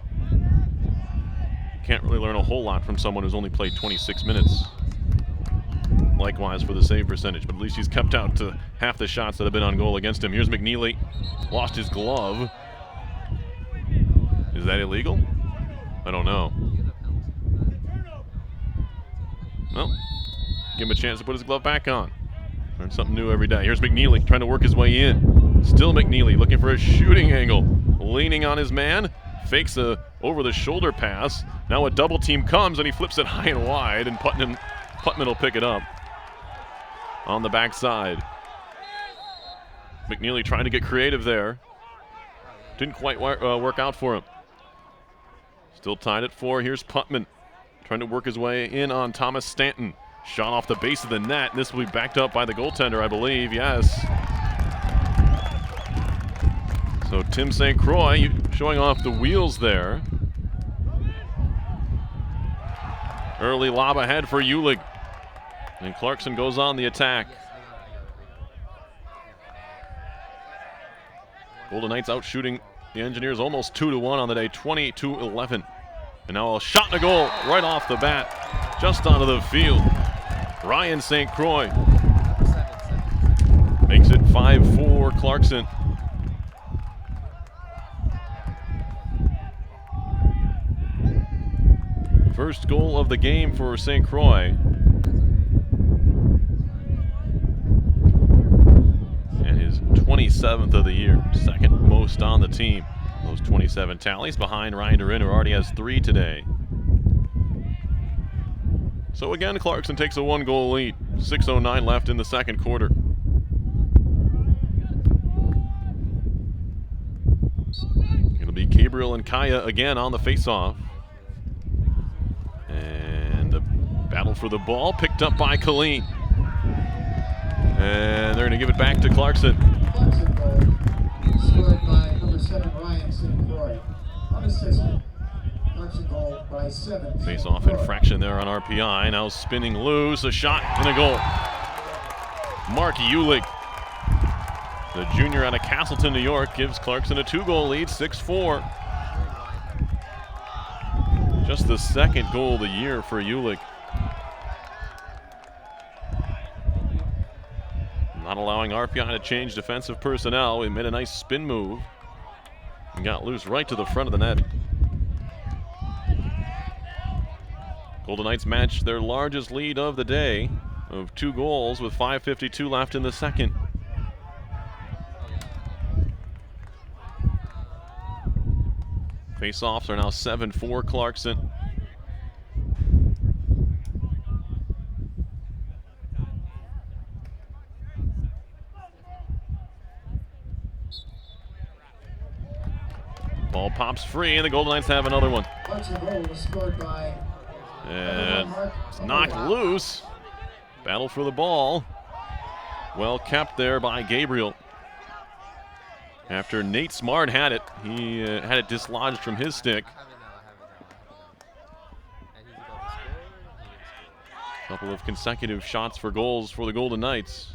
Can't really learn a whole lot from someone who's only played 26 minutes. Likewise for the save percentage, but at least he's kept out to half the shots that have been on goal against him. Here's McNeely, lost his glove. Is that illegal? I don't know. Well, give him a chance to put his glove back on. Learn something new every day. Here's McNeely trying to work his way in. Still McNeely looking for a shooting angle. Leaning on his man. Fakes a over-the-shoulder pass. Now a double team comes and he flips it high and wide, and Putman will pick it up on the backside. McNeely trying to get creative there. Didn't quite work out for him. Still tied at 4. Here's Putman trying to work his way in on Thomas Stanton. Shot off the base of the net. This will be backed up by the goaltender, I believe. Yes. So Tim St. Croix showing off the wheels there. Early lob ahead for Ulig. And Clarkson goes on the attack. Golden Knights out shooting the Engineers almost 2-1 on the day, 20-11. And now a shot and a goal right off the bat, just onto the field. Ryan St. Croix makes it 5-4 Clarkson. First goal of the game for St. Croix. And his 27th of the year, second most on the team. Those 27 tallies behind Ryan Durin, who already has 3 today. So again, Clarkson takes a 1-goal lead. 6:09 left in the second quarter. It'll be Gabriel and Kaya again on the faceoff. And the battle for the ball picked up by Colleen. And they're going to give it back to Clarkson. Clarkson goal, scored by number 7 Ryan St. Croix. Unassisted. Clarkson goal by 7. Face-off infraction there on RPI. Now spinning loose, a shot and a goal. Mark Ulick, the junior out of Castleton, New York, gives Clarkson a 2-goal lead, 6-4. Just the second goal of the year for Ulick. Not allowing RPI to change defensive personnel. He made a nice spin move and got loose right to the front of the net. Golden Knights match their largest lead of the day of 2 goals with 5:52 left in the second. Face-offs are now 7-4 Clarkson. Ball pops free, and the Golden Knights have another one. Clarkson goal was scored by And it's knocked loose. Battle for the ball. Well kept there by Gabriel. After Nate Smart had it, he had it dislodged from his stick. Couple of consecutive shots for goals for the Golden Knights.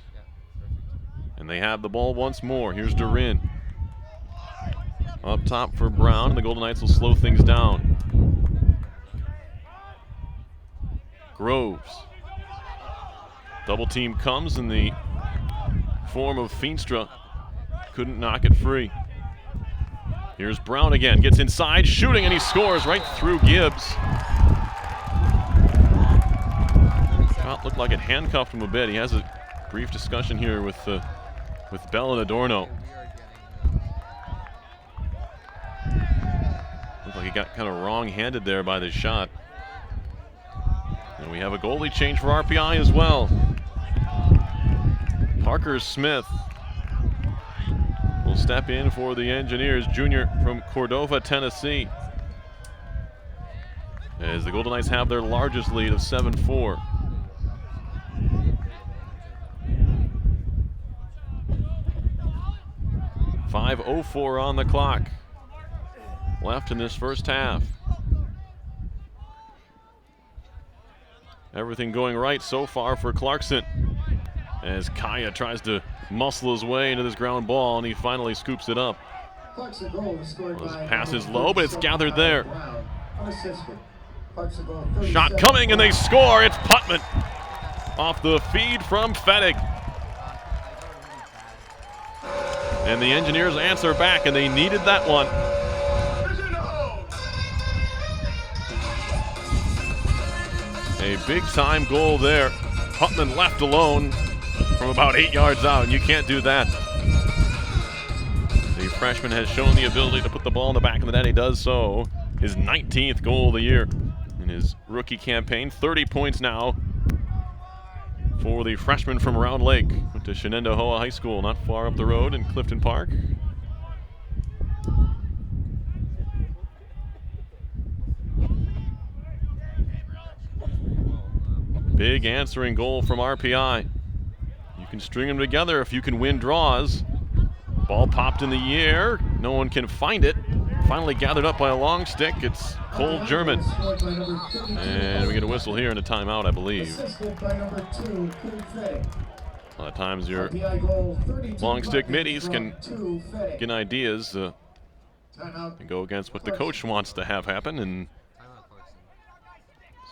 And they have the ball once more. Here's Durin. Up top for Brown. The Golden Knights will slow things down. Groves. Double team comes in the form of Feenstra. Couldn't knock it free. Here's Brown again. Gets inside, shooting, and he scores right through Gibbs. Shot looked like it handcuffed him a bit. He has a brief discussion here with Bell and Adorno. Looked like he got kind of wrong-handed there by the shot. And we have a goalie change for RPI as well. Parker Smith will step in for the Engineers, junior from Cordova, Tennessee, as the Golden Knights have their largest lead of 7-4. .5:04 on the clock left in this first half. Everything going right so far for Clarkson, as Kaya tries to muscle his way into this ground ball, and he finally scoops it up. Clarkson goal was scored by This pass is low, but it's gathered there. Brown. Unassisted. Clarkson goal, Shot 37. coming, and they score. It's Putman off the feed from Fettig. And the Engineers answer back, and they needed that one. A big-time goal there. Putman left alone from about 8 yards out, and you can't do that. The freshman has shown the ability to put the ball in the back of the net. He does so. His 19th goal of the year in his rookie campaign. 30 points now for the freshman from Round Lake. Went to Shenendehowa High School, not far up the road in Clifton Park. Big answering goal from RPI. You can string them together if you can win draws. Ball popped in the air. No one can find it. Finally gathered up by a long stick. It's Cole German. And we get a whistle here and a timeout, I believe. Assisted by number 2, A lot of times your long stick middies can get ideas and go against what the coach wants to have happen. And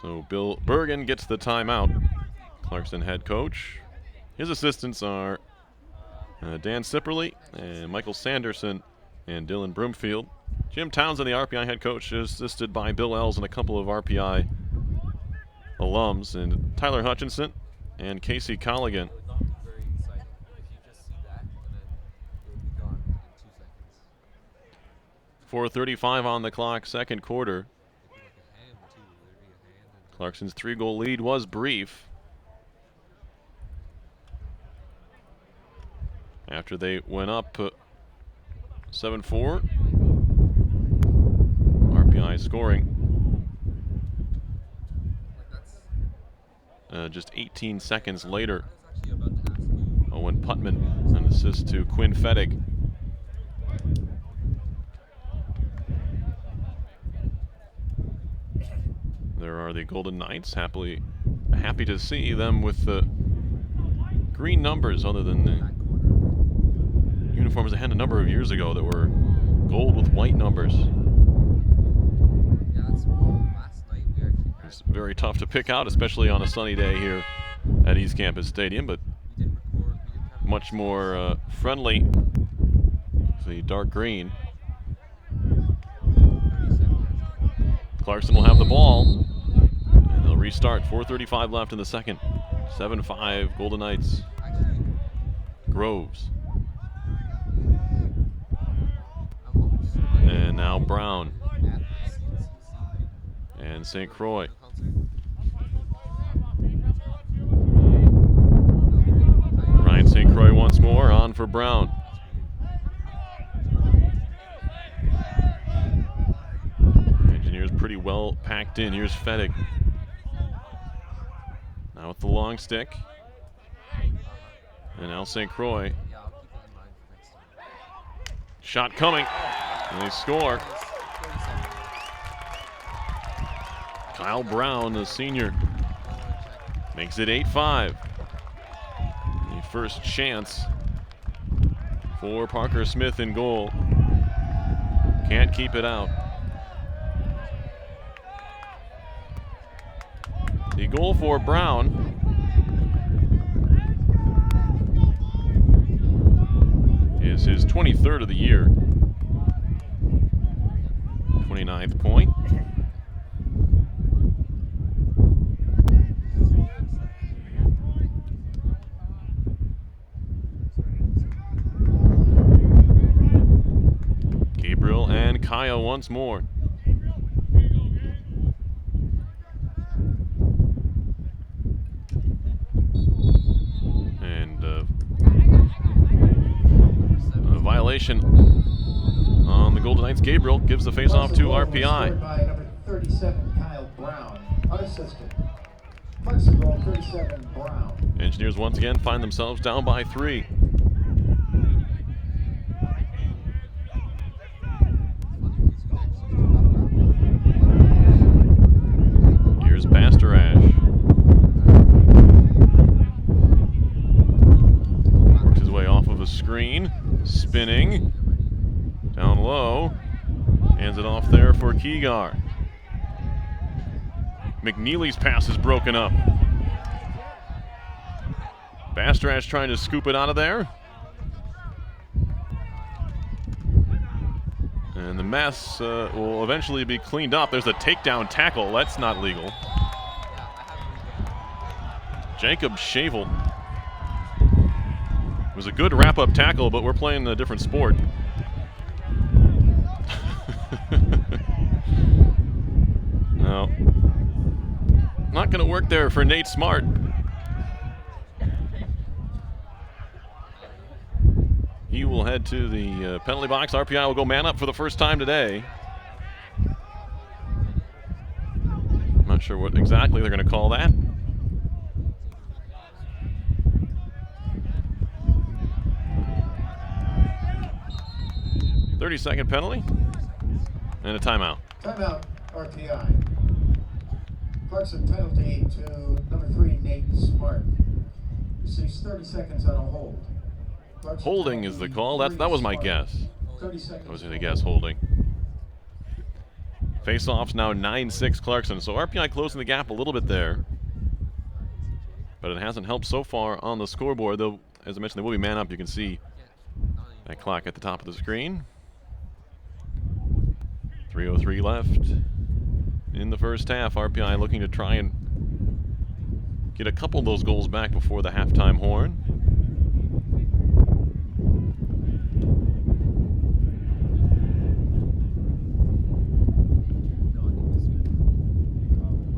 so Bill Bergen gets the timeout. Clarkson head coach. His assistants are Dan Sipperly and Michael Sanderson and Dylan Broomfield. Jim Townsend, the RPI head coach, assisted by Bill Ells and a couple of RPI alums, and Tyler Hutchinson and Casey Colligan. Very exciting. If you just see that, and then it would be gone in 2 seconds. 4:35 on the clock, second quarter. It'd be like a hand, too. There'd be a hand. And Clarkson's 3-goal lead was brief after they went up 7-4. RPI scoring just 18 seconds later. I was actually about to ask you. Owen Putman, an assist to Quinn Fettig. There are the Golden Knights, happy to see them with the green numbers, other than the uniforms they had a number of years ago that were gold with white numbers. Yeah, that's last night we actually had. It's very tough to pick out, especially on a sunny day here at East Campus Stadium, but We didn't record. We didn't have much more friendly. The dark green. 30 seconds. Clarkson will have the ball, and they'll restart. 4:35 left in the second. 7-5 Golden Knights. Actually, Groves. I'm almost And now Brown at the CNCC and St. Croix. concert. Ryan St. Croix once more, on for Brown. Engineers pretty well packed in. Here's Fettig. Now with the long stick. And now St. Croix. Yeah, I'll keep that in mind for next time. Shot coming. And they score. 30 seconds. Kyle Brown, the senior, One more check. makes it 8-5. The first chance for Parker Smith in goal. Can't keep it out. The goal for Brown is his 23rd of the year. 29th point. Gabriel and Kaya once more. And a violation on the Golden Knights. Gabriel gives the faceoff to RPI. By number 37, Kyle Brown, unassisted. Clarkson goal 37, Brown. Engineers once again find themselves down by 3. Here's Bastarash. Works his way off of a screen, spinning, down low, hands it off there for Keegar. McNeely's pass is broken up. Bastarash trying to scoop it out of there. And the mess will eventually be cleaned up. There's a takedown tackle. That's not legal. Jacob Shavel. It was a good wrap-up tackle, but we're playing a different sport. No. Not going to work there for Nate Smart. He will head to the penalty box. RPI will go man up for the first time today. I'm not sure what exactly they're going to call that. "30-second penalty and a timeout." Timeout, RPI. Clarkson penalty to number 3, Nate Smart. Receives 30 seconds on a hold. Clarkson Holding is the penalty, call. That was my Smart. guess. 30 seconds. I was going to guess holding. Face-offs now 9-6 Clarkson. So RPI closing the gap a little bit there. But it hasn't helped so far on the scoreboard. Though, as I mentioned, they will be man up. You can see that clock at the top of the screen. 3:03 left in the first half. RPI looking to try and get a couple of those goals back before the halftime horn.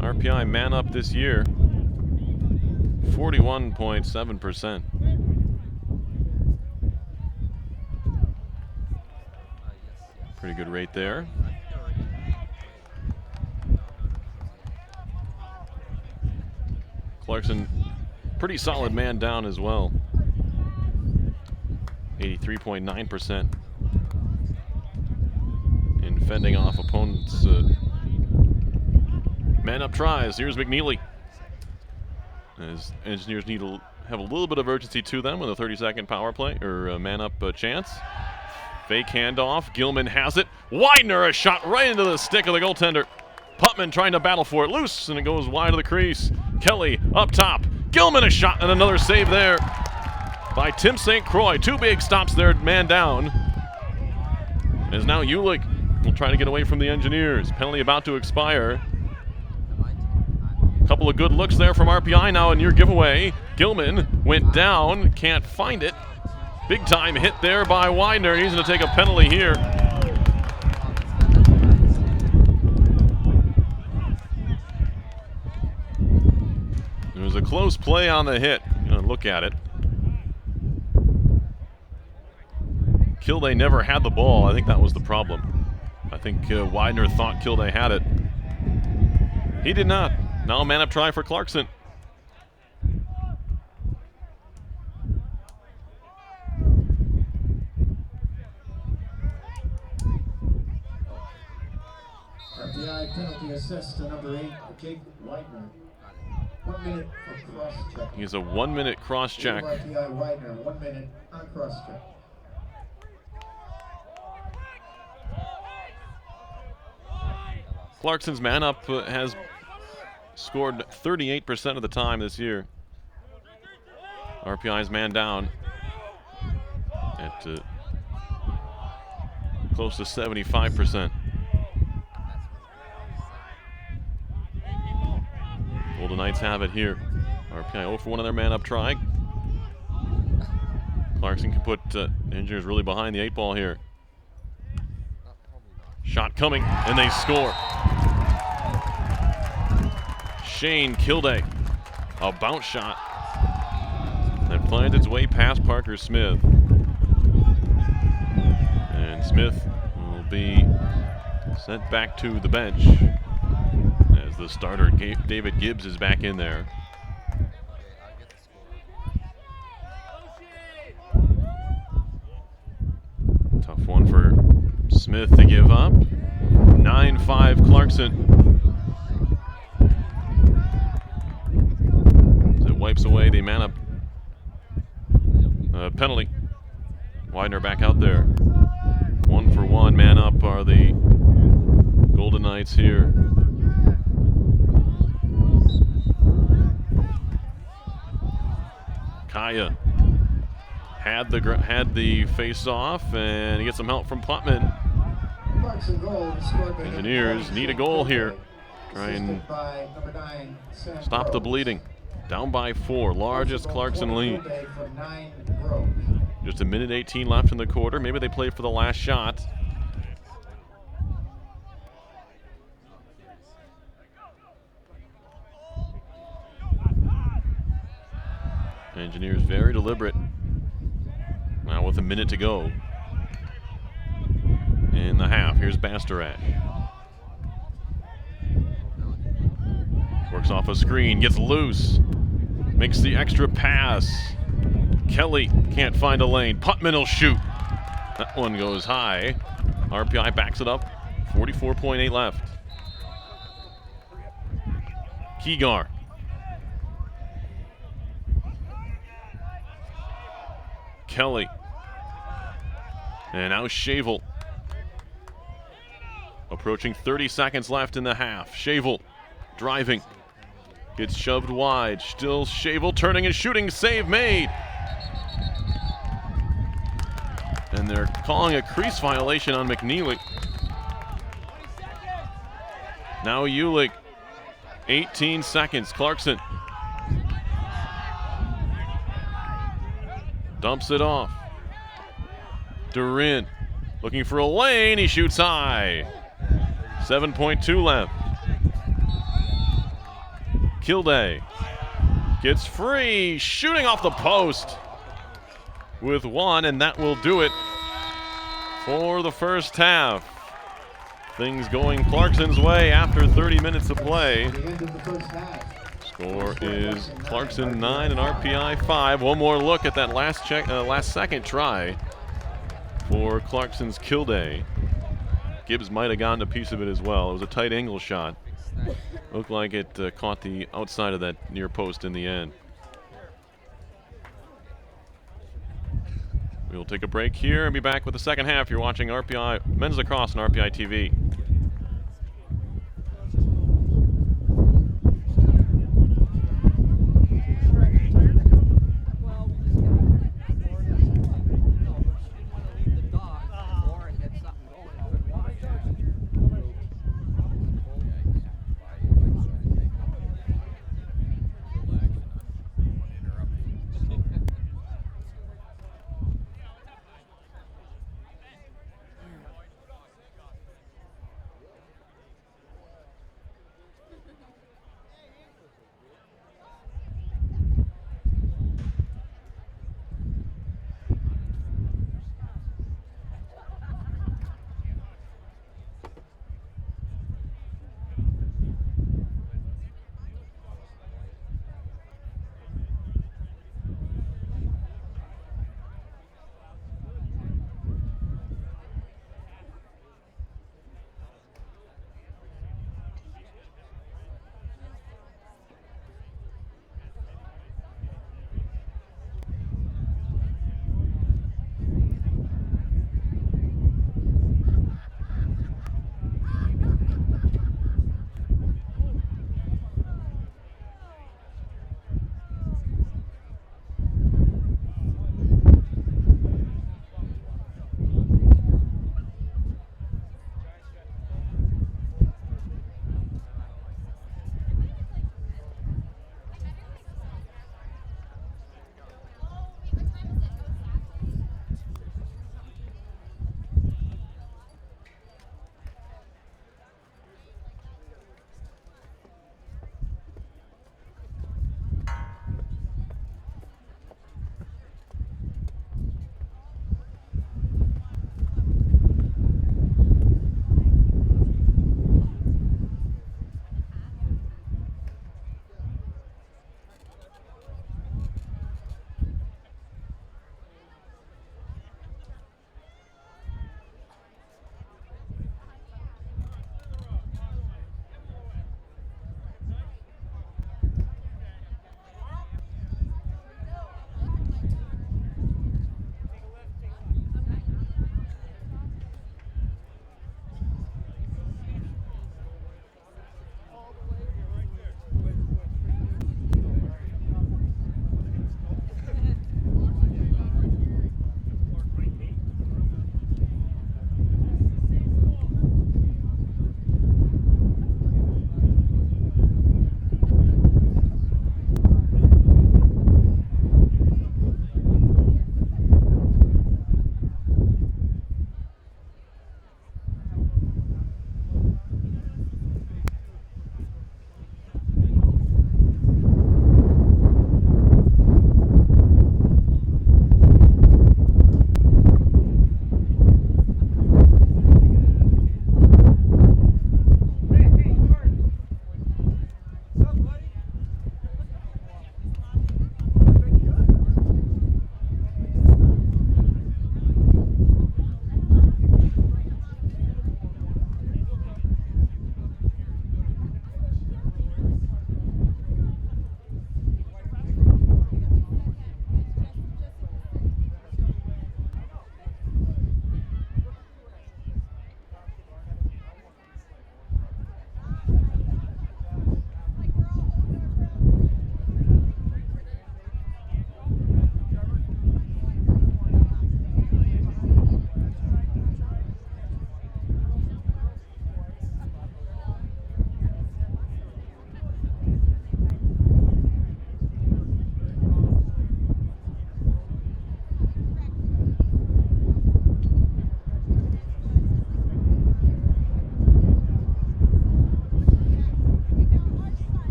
RPI man up this year, 41.7%. Pretty good rate there. Clarkson, pretty solid man down as well. 83.9% in fending off opponents' man up tries. Here's McNeely. As Engineers need to have a little bit of urgency to them with a 30-second power play or man up chance. Fake handoff. Gilman has it. Widener, a shot right into the stick of the goaltender. Putman trying to battle for it. Loose, and it goes wide of the crease. Kelly up top. Gilman a shot, and another save there by Tim St. Croix. Two big stops there, man down. As now Ulick will try to get away from the Engineers. Penalty about to expire. Couple of good looks there from RPI. Now a near giveaway. Gilman went down, can't find it. Big time hit there by Widener. He's going to take a penalty here. It was a close play on the hit. Look at it. Kilday never had the ball. I think that was the problem. I think Widener thought Kilday had it. He did not. Now a man-up try for Clarkson. RPI penalty assist to number 8, Jake Widener. 1 minute for cross-check. He's a 1 minute cross-check. RPI Widener, 1 minute on cross-check. Clarkson's man-up has scored 38% of the time this year. RPI's man down at close to 75%. Golden Knights have it here. RPI 0 for 1 on their man-up try. Clarkson can put Engineers really behind the 8 ball here. Shot coming, and they score. Shane Kilday, a bounce shot that finds its way past Parker Smith. And Smith will be sent back to the bench as the starter David Gibbs is back in there. Tough one for Smith to give up. 9-5 Clarkson. Wipes away the man-up penalty. Widener back out there. 1 for 1 man-up are the Golden Knights here. Kaya had the face-off, and he gets some help from Putman. Engineers need a goal here. Try and stop the bleeding. Down by 4, largest Clarkson lead. Just 1:18 left in the quarter. Maybe they play for the last shot. Engineers very deliberate. Now with a minute to go in the half. Here's Bastarash. Works off a screen, gets loose, makes the extra pass. Kelly can't find a lane. Putman will shoot. That one goes high. RPI backs it up. 44.8 left. Keegar. Kelly. And now Shavel. Approaching 30 seconds left in the half. Shavel driving. Gets shoved wide. Still Shavel turning and shooting. Save made. And they're calling a crease violation on McNeely. Now Ulick, 18 seconds. Clarkson dumps it off. Durin looking for a lane. He shoots high. 7.2 left. Kilday gets free, shooting off the post with one, and that will do it for the first half. Things going Clarkson's way after 30 minutes of play. The end of the first half. Score is Clarkson 9 and RPI 5. One more look at that last second try for Clarkson's Kilday. Gibbs might have gotten a piece of it as well. It was a tight angle shot. Looked like it caught the outside of that near post in the end. We'll take a break here and be back with the second half. You're watching RPI Men's Lacrosse on RPI TV.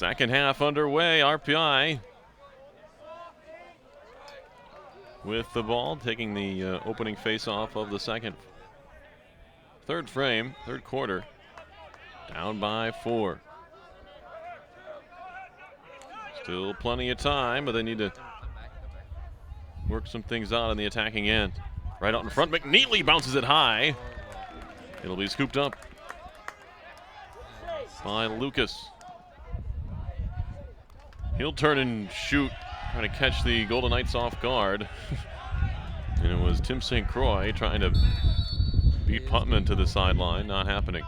Second half underway. RPI with the ball, taking the opening face-off of the third quarter. Down by 4. Still plenty of time, but they need to work some things out on the attacking end. Right out in front, McNeely bounces it high. It'll be scooped up by Lucas. He'll turn and shoot, trying to catch the Golden Knights off guard. And it was Tim St. Croix trying to beat Putman to the sideline. Not happening.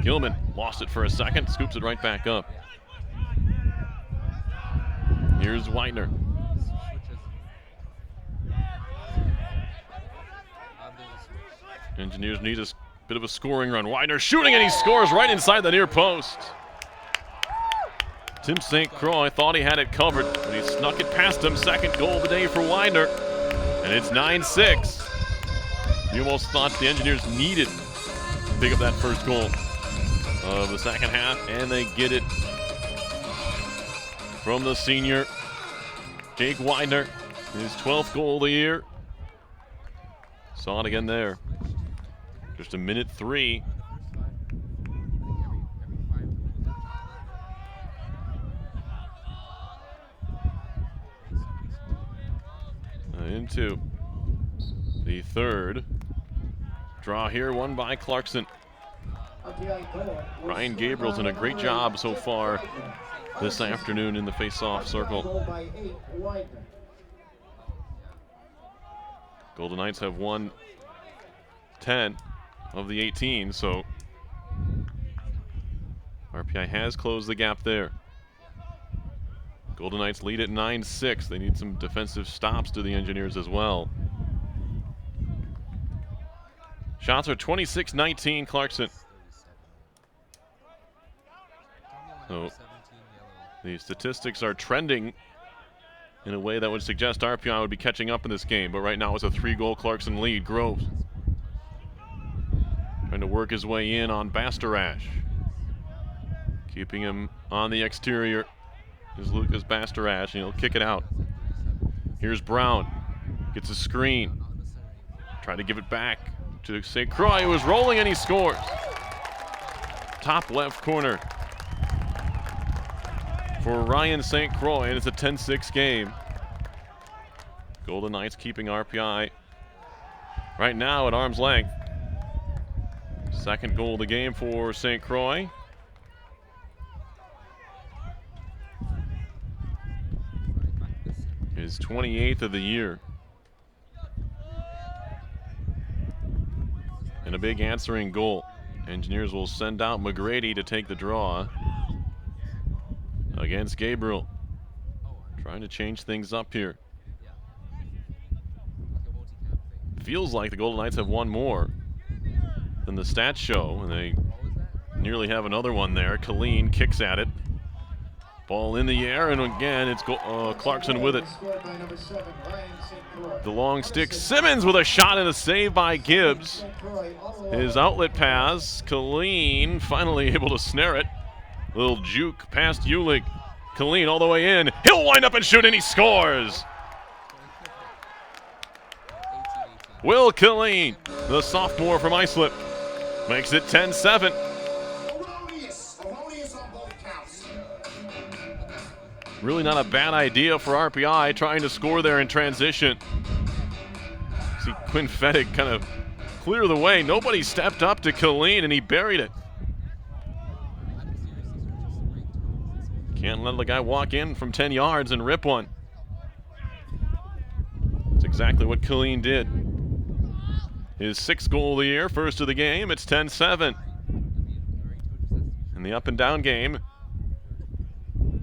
Gilman lost it for a second, scoops it right back up. Here's Widener. Engineers need a bit of a scoring run. Widener shooting, and he scores right inside the near post. Tim St. Croix thought he had it covered, but he snuck it past him. Second goal of the day for Widener, and it's 9-6. You almost thought the Engineers needed to pick up that first goal of the second half, and they get it from the senior, Jake Widener, his 12th goal of the year. Saw it again there. Just a minute 3. Into the third. Draw here, won by Clarkson. Ryan Gabriel's done a great job so far this afternoon in the face-off circle. Golden Knights have won 10 of the 18, so RPI has closed the gap there. Golden Knights lead at 9-6. They need some defensive stops to the Engineers as well. Shots are 26-19 Clarkson. So the statistics are trending in a way that would suggest RPI would be catching up in this game, but right now it's a 3-goal Clarkson lead. Groves trying to work his way in on Bastarash. Keeping him on the exterior is Lucas Bastarash, and he'll kick it out. Here's Brown. Gets a screen. Trying to give it back to St. Croix, who was rolling, and he scores. Top left corner for Ryan St. Croix, and it's a 10-6 game. Golden Knights keeping RPI right now at arm's length. Second goal of the game for St. Croix. His 28th of the year. And a big answering goal. Engineers will send out McGrady to take the draw against Gabriel. Trying to change things up here. Feels like the Golden Knights have one more than the stats show, and they nearly have another one there. Colleen kicks at it. Ball in the air, and again, it's Clarkson with it. The long stick. Simmons with a shot and a save by Gibbs. His outlet pass. Colleen finally able to snare it. Little juke past Ulig. Colleen all the way in. He'll wind up and shoot, and he scores. Will Colleen, the sophomore from Islip, makes it 10-7. Really not a bad idea for RPI trying to score there in transition. See Quinn Fettig kind of clear the way. Nobody stepped up to Colleen, and he buried it. Can't let the guy walk in from 10 yards and rip one. That's exactly what Colleen did. His 6th goal of the year, first of the game. It's 10-7. In the up and down game,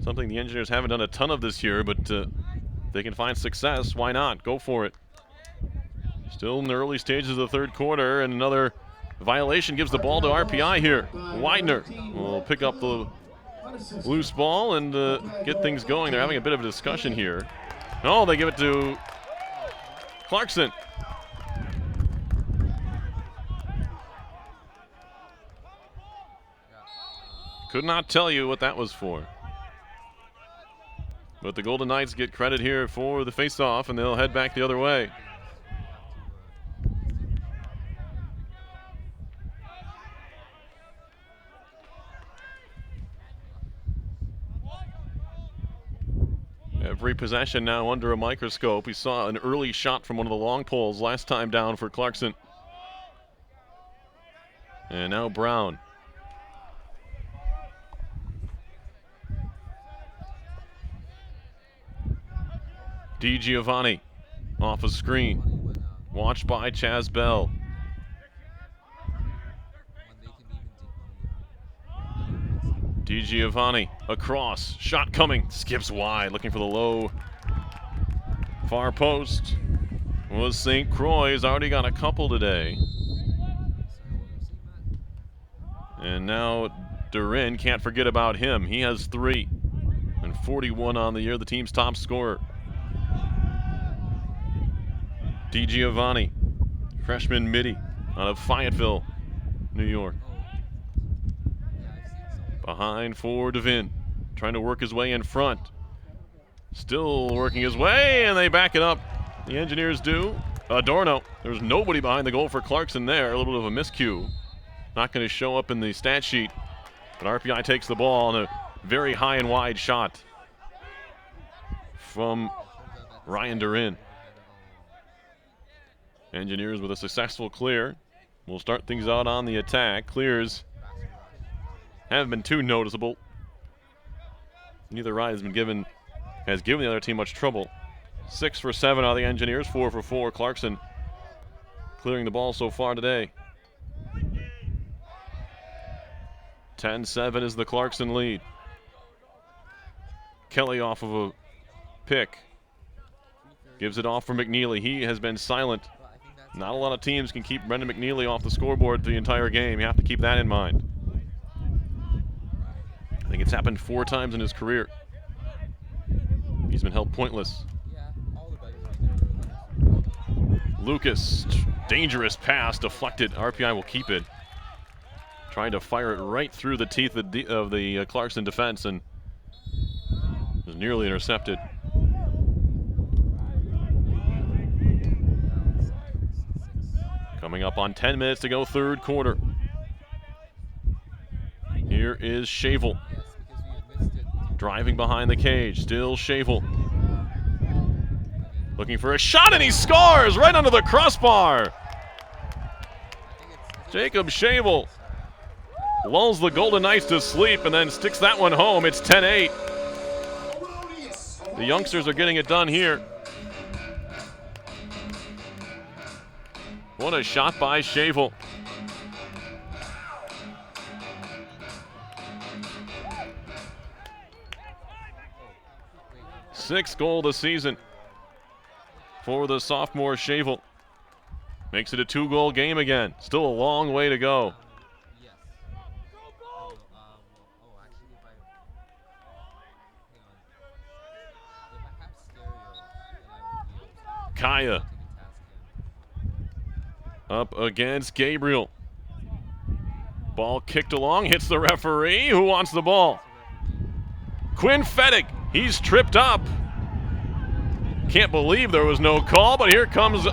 something the Engineers haven't done a ton of this year, but they can find success. Why not? Go for it. Still in the early stages of the third quarter, and another violation gives the ball to RPI here. Widener will pick up the loose ball and get things going. They're having a bit of a discussion here. No, they give it to Clarkson. Could not tell you what that was for. But the Golden Knights get credit here for the face-off, and they'll head back the other way. Every possession now under a microscope. We saw an early shot from one of the long poles last time down for Clarkson. And now Brown. DiGiovanni off a screen. Watched by Chaz Bell. DiGiovanni across. Shot coming. Skips wide. Looking for the low far post. Was St. Croix's. Already got a couple today. And now Durin, can't forget about him. He has 3 and 41 on the year, the team's top scorer. DiGiovanni, freshman midi out of Fayetteville, New York. Behind for Devin, trying to work his way in front. Still working his way, and they back it up. The Engineers do. Adorno, there's nobody behind the goal for Clarkson there. A little bit of a miscue. Not going to show up in the stat sheet. But RPI takes the ball on a very high and wide shot from Ryan Durin. Engineers with a successful clear. We'll start things out on the attack. Clears haven't been too noticeable. Neither ride has given the other team much trouble. 6 for 7 are the Engineers, 4 for 4. Clarkson clearing the ball so far today. 10-7 is the Clarkson lead. Kelly off of a pick. Gives it off for McNeely. He has been silent. Not a lot of teams can keep Brendan McNeely off the scoreboard the entire game. You have to keep that in mind. I think it's happened 4 times in his career. He's been held pointless. Lucas, dangerous pass, deflected. RPI will keep it. Trying to fire it right through the teeth of the Clarkson defense, and was nearly intercepted. Coming up on 10 minutes to go, third quarter. Here is Shavel. Driving behind the cage, still Shavel. Looking for a shot, and he scores right under the crossbar. Jacob Shavel lulls the Golden Knights to sleep and then sticks that one home. It's 10-8. The youngsters are getting it done here. What a shot by Shavel. Sixth goal this season for the sophomore Shavel. Makes it a 2-goal game again. Still a long way to go. Kaya up against Gabriel. Ball kicked along, hits the referee. Who wants the ball? Quinn Fettig. He's tripped up. Can't believe there was no call, but here comes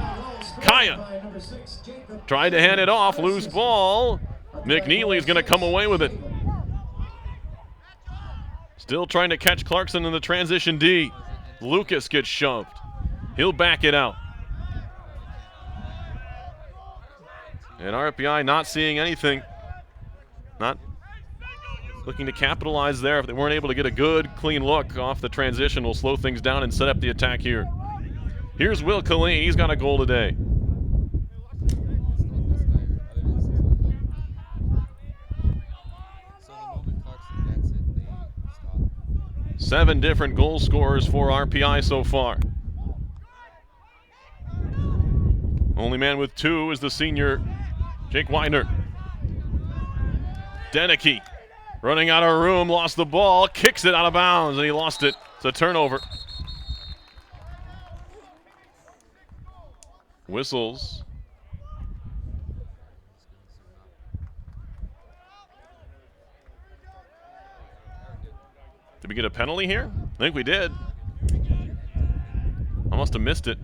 Kaya. Tried to hand it off, loose ball. McNeely is going to come away with it. Still trying to catch Clarkson in the transition D. Lucas gets shoved. He'll back it out. And RPI not seeing anything. Not looking to capitalize there. If they weren't able to get a good, clean look off the transition, we'll slow things down and set up the attack here. Here's Will Killeen. He's got a goal today. Seven different goal scorers for RPI so far. Only man with 2 is the senior Jake Widener. Deneke running out of room, lost the ball, kicks it out of bounds, and he lost it. It's a turnover. Whistles. we get a penalty here? I think we did. I must have missed it.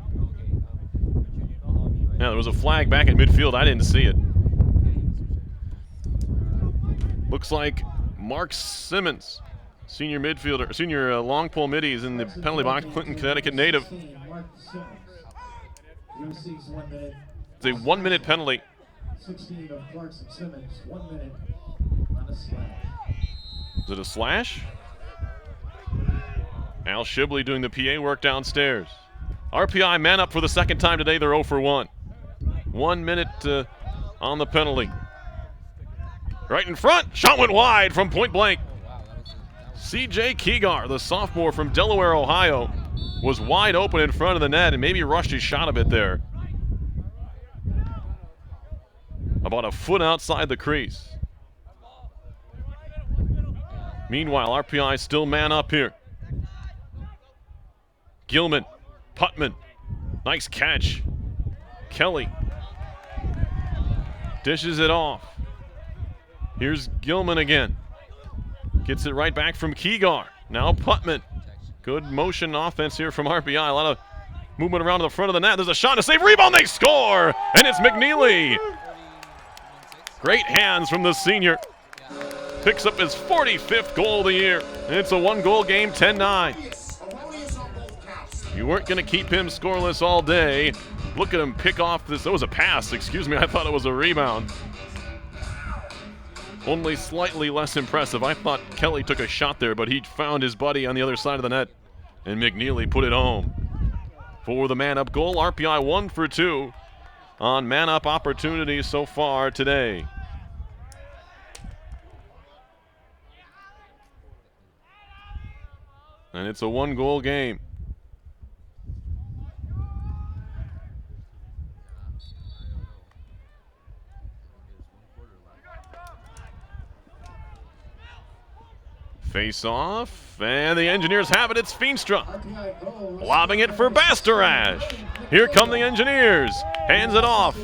Yeah, there was a flag back at midfield. I didn't see it. Looks like Mark Simmons, senior midfielder, senior long pole midi, is in the penalty box. Clinton, Connecticut native. It's a 1 minute penalty. 16 of Clarkson Simmons, 1 minute on a slash. Is it a slash? Al Shibley doing the PA work downstairs. RPI man up for the second time today. They're 0 for 1. 1 minute on the penalty. Right in front. Shot went wide from point blank. C.J. Keegar, the sophomore from Delaware, Ohio, was wide open in front of the net and maybe rushed his shot a bit there. About a foot outside the crease. Meanwhile, RPI still man up here. Gilman, Putman, nice catch. Kelly dishes it off. Here's Gilman again. Gets it right back from Keegar. Now Putman. Good motion offense here from RPI. A lot of movement around to the front of the net. There's a shot, a save, rebound, they score! And it's McNeely. Great hands from the senior. Picks up his 45th goal of the year. And it's a 1-goal game, 10-9. You weren't going to keep him scoreless all day. Look at him pick off this. That was a pass, excuse me. I thought it was a rebound. Only slightly less impressive. I thought Kelly took a shot there, but he found his buddy on the other side of the net. And McNeely put it home. For the man-up goal, RPI 1 for 2 on man-up opportunities so far today. And it's a 1-goal game. Face off, and the Engineers have it. It's Feenstra lobbing it for Bastarash. Here come the Engineers. Hands it off.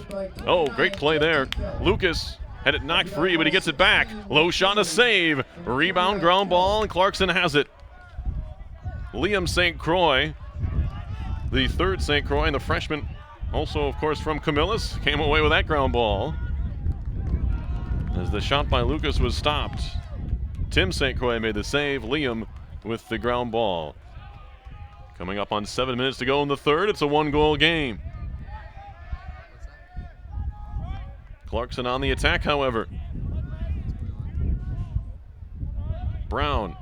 Oh, great play there. Lucas had it knocked free, but he gets it back. Low shot, a save. Rebound, ground ball, and Clarkson has it. Liam St. Croix, the third St. Croix, and the freshman, also, of course, from Camillus, came away with that ground ball. As the shot by Lucas was stopped. Tim St. Croix made the save. Liam with the ground ball. Coming up on 7 minutes to go in the third. It's a 1-goal game. Clarkson on the attack, however. Brown.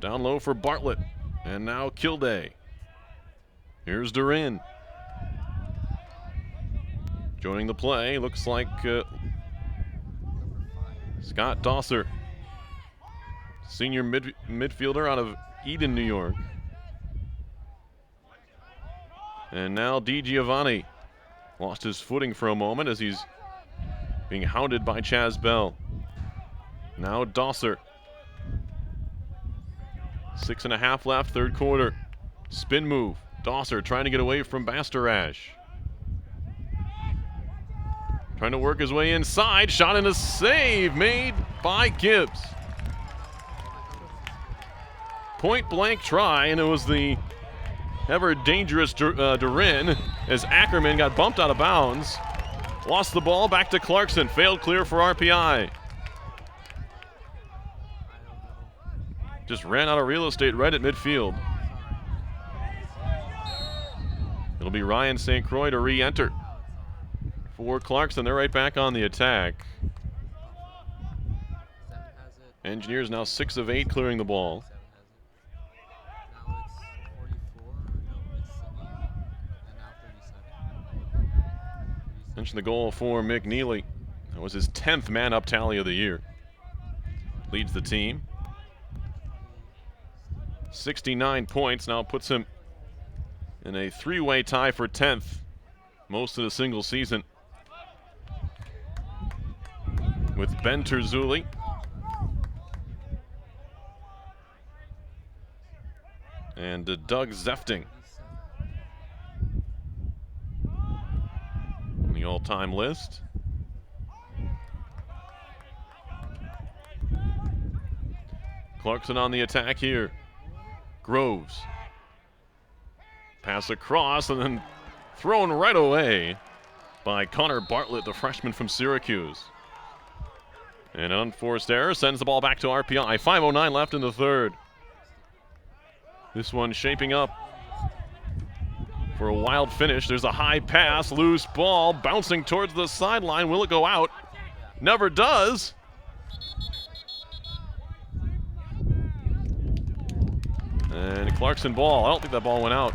Down low for Bartlett. And now Kilday. Here's Durin. Joining the play, looks like Scott Dosser. Senior midfielder out of Eden, New York. And now Di Giovanni lost his footing for a moment as he's being hounded by Chaz Bell. Now Dosser. 6.5 left, third quarter. Spin move. Dosser trying to get away from Bastarash. Trying to work his way inside. Shot and a save made by Gibbs. Point blank try, and it was the ever dangerous Durin as Ackerman got bumped out of bounds. Lost the ball back to Clarkson. Failed clear for RPI. Just ran out of real estate right at midfield. It'll be Ryan St. Croix to re-enter. For Clarkson, they're right back on the attack. Engineers now 6 of 8 clearing the ball. Mentioned the goal for McNeely. That was his 10th man-up tally of the year. Leads the team. 69 points, now puts him in a 3-way tie for 10th most of the single season. With Ben Terzulli. And Doug Zefting. On the all-time list. Clarkson on the attack here. Groves. Pass across and then thrown right away by Connor Bartlett, the freshman from Syracuse. And an unforced error sends the ball back to RPI. 5:09 left in the third. This one shaping up for a wild finish. There's a high pass, loose ball, bouncing towards the sideline. Will it go out? Never does. And Clarkson ball. I don't think that ball went out.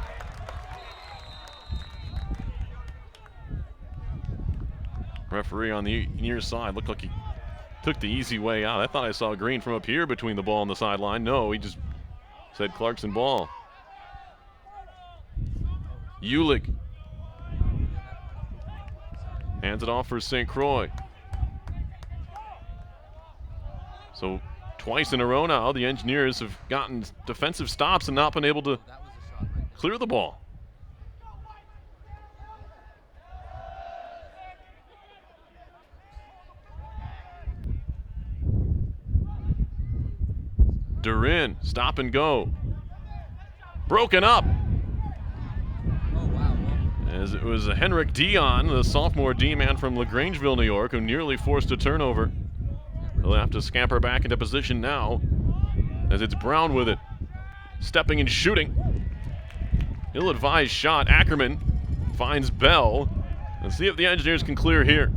Referee on the near side looked like he took the easy way out. I thought I saw green from up here between the ball and the sideline. No, he just said Clarkson ball. Ulick hands it off for St. Croix. So twice in a row now, the Engineers have gotten defensive stops and not been able to clear the ball. Durin, stop and go. Broken up. As it was Henrik Dion, the sophomore D-man from LaGrangeville, New York, who nearly forced a turnover. He'll have to scamper back into position now as it's Brown with it. Stepping and shooting. Ill-advised shot. Ackerman finds Bell. Let's see if the Engineers can clear here.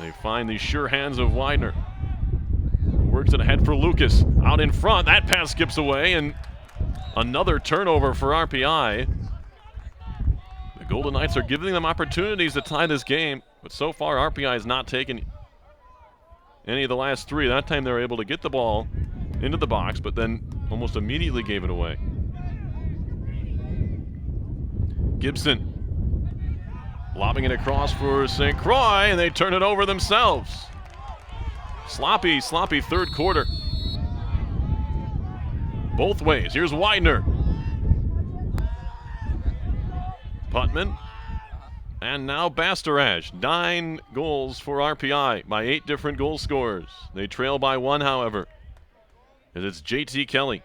They find the sure hands of Widener. Works it ahead for Lucas. Out in front. That pass skips away, and another turnover for RPI. The Golden Knights are giving them opportunities to tie this game, but so far RPI has not taken any of the last three. That time they were able to get the ball into the box, but then almost immediately gave it away. Gibson lobbing it across for St. Croix, and they turn it over themselves. Sloppy third quarter. Both ways. Here's Widener. Putman. And now Bastaraj. 9 goals for RPI by 8 different goal scorers. They trail by 1, however, as it's JT Kelly.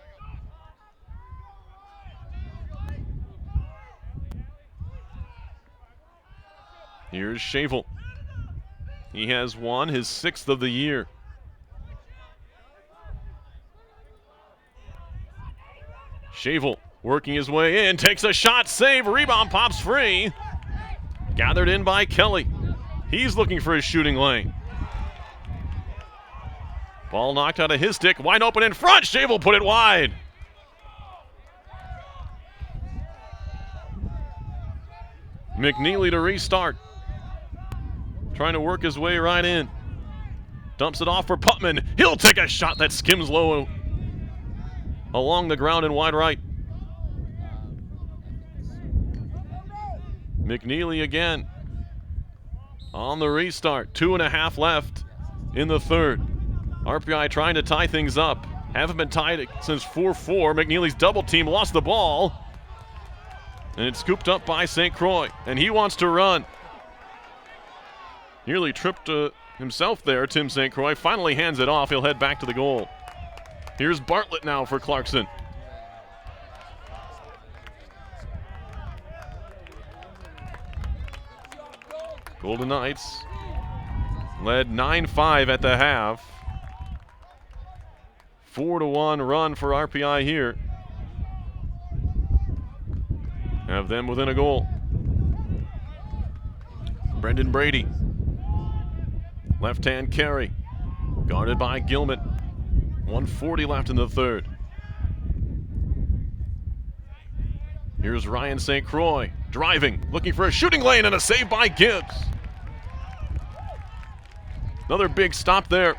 Here's Shavel. He has 1, his 6th of the year. Shavel working his way in, takes a shot, save, rebound, pops free. Gathered in by Kelly. He's looking for his shooting lane. Ball knocked out of his stick, wide open in front. Shavel put it wide. McNeely to restart. Trying to work his way right in. Dumps it off for Putman. He'll take a shot that skims low along the ground in wide right. McNeely again on the restart. 2.5 left in the third. RPI trying to tie things up. Haven't been tied since 4-4. McNeely's double team lost the ball. And it's scooped up by St. Croix. And he wants to run. Nearly tripped himself there, Tim St. Croix. Finally hands it off. He'll head back to the goal. Here's Bartlett now for Clarkson. Golden Knights led 9-5 at the half. 4-1 run for RPI here. Have them within a goal. Brendan Brady. Left-hand carry. Guarded by Gilman. 1:40 left in the third. Here's Ryan St. Croix driving, looking for a shooting lane, and a save by Gibbs. Another big stop there.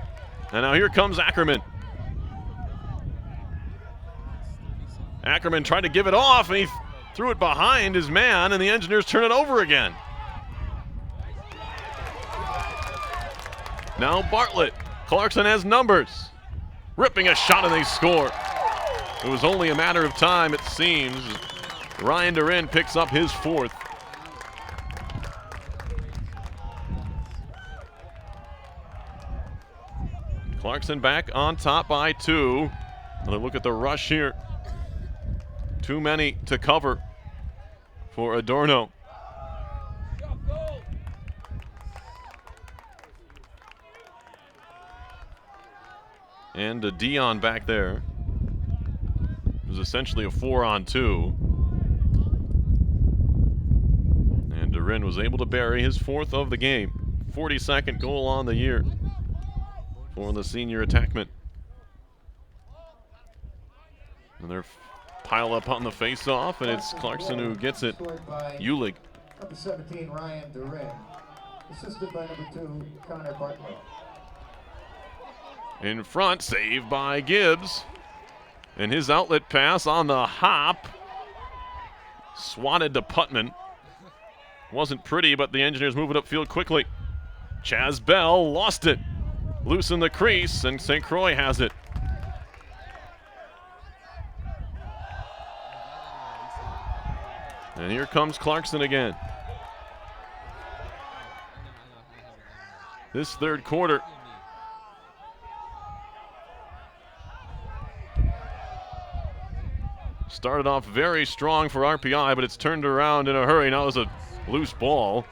And now here comes Ackerman. Ackerman tried to give it off, and he threw it behind his man, and the Engineers turn it over again. Now Bartlett. Clarkson has numbers. Ripping a shot, and they score. It was only a matter of time, it seems. Ryan Durin picks up his 4th. Clarkson back on top by 2. Another look at the rush here. Too many to cover for Adorno. And Dion back there. It was essentially a 4-on-2. And Durin was able to bury his 4th of the game. 42nd goal on the year for the senior attackman. And they're pile up on the face-off, and it's Clarkson who gets it. Ulig. Number 17, Ryan Durin. Assisted by number 2, Connor Bartlett. In front, saved by Gibbs. And his outlet pass on the hop. Swatted to Putman. Wasn't pretty, but the Engineers move it upfield quickly. Chaz Bell lost it. Loose in the crease, and St. Croix has it. And here comes Clarkson again. This third quarter. Started off very strong for RPI, but it's turned around in a hurry. Now there's a loose ball,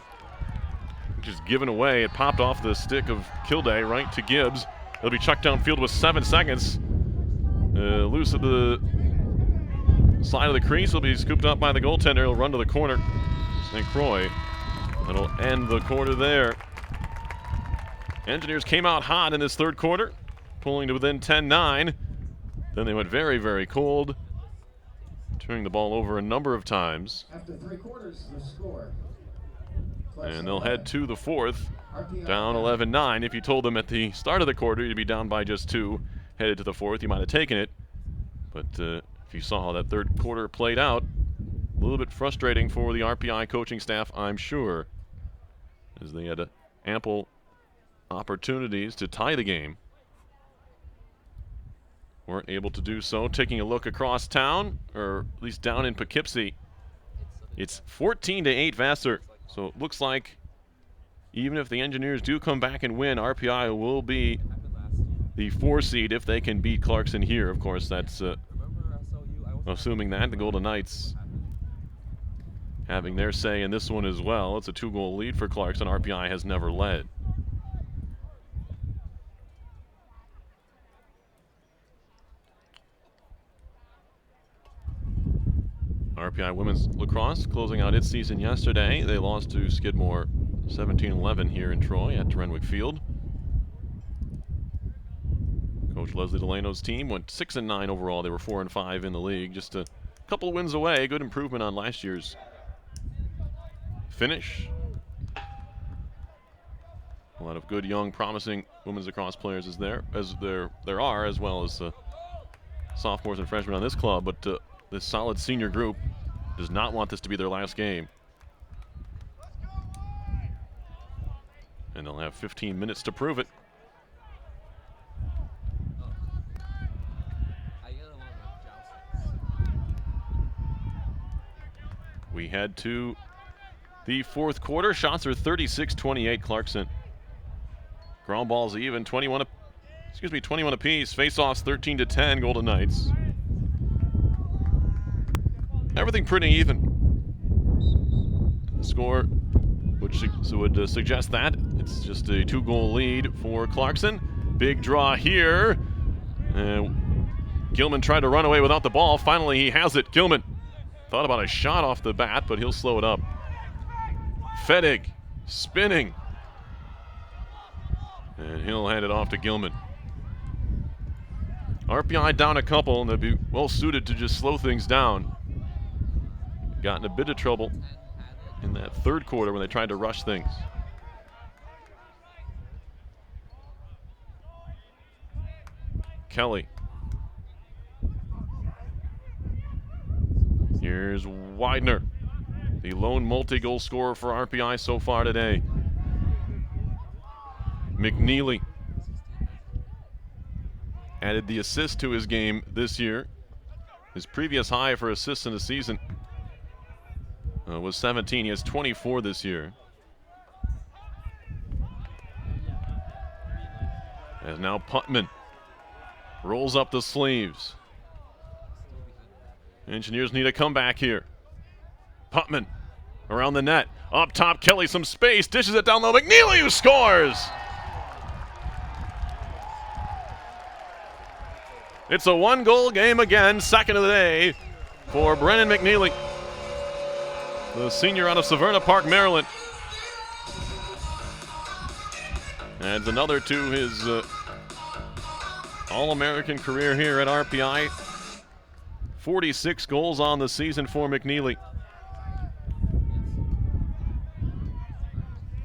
which is given away. It popped off the stick of Kilday right to Gibbs. It'll be chucked downfield with 7 seconds. Loose at the side of the crease. Will be scooped up by the goaltender. He'll run to the corner. St. Croix. That'll end the quarter there. Engineers came out hot in this third quarter, pulling to within 10-9. Then they went very, very cold, turning the ball over a number of times. After 3 quarters, the score. And they'll head to the 4th, down 11-9. If you told them at the start of the quarter you'd be down by just 2, headed to the 4th, you might have taken it. But if you saw how that third quarter played out, a little bit frustrating for the RPI coaching staff, I'm sure, as they had ample opportunities to tie the game. Weren't able to do so. Taking a look across town, or at least down in Poughkeepsie, it's 14-8 Vassar. So it looks like even if the Engineers do come back and win, RPI will be the 4 seed if they can beat Clarkson here. Of course, that's assuming that the Golden Knights having their say in this one as well. It's a 2-goal lead for Clarkson. RPI has never led. RPI women's lacrosse closing out its season yesterday. They lost to Skidmore 17-11 here in Troy at Renwick Field. Coach Leslie Delano's team went 6-9 overall. They were 4-5 in the league. Just a couple of wins away. Good improvement on last year's finish. A lot of good, young, promising women's lacrosse players there are, as well as sophomores and freshmen on this club. But this solid senior group does not want this to be their last game. And they'll have 15 minutes to prove it. We head to the 4th quarter. Shots are 36-28 Clarkson. Ground balls even, 21 apiece. Face-offs 13-10 Golden Knights. Everything pretty even. The score would suggest that. It's just a 2-goal lead for Clarkson. Big draw here. Gilman tried to run away without the ball. Finally, he has it. Gilman thought about a shot off the bat, but he'll slow it up. Fedig spinning. And he'll hand it off to Gilman. RPI down a couple, and they'd be well suited to just slow things down. Got in a bit of trouble in that third quarter when they tried to rush things. Kelly. Here's Widener, the lone multi-goal scorer for RPI so far today. McNeely added the assist to his game this year. His previous high for assists in the season was 17. He has 24 this year. As now Putman rolls up the sleeves. Engineers need a comeback here. Putman around the net. Up top, Kelly some space. Dishes it down low. McNeely who scores! It's a one-goal game again, second of the day for Brennan McNeely, the senior out of Severna Park, Maryland. Adds another to his All-American career here at RPI. 46 goals on the season for McNeely.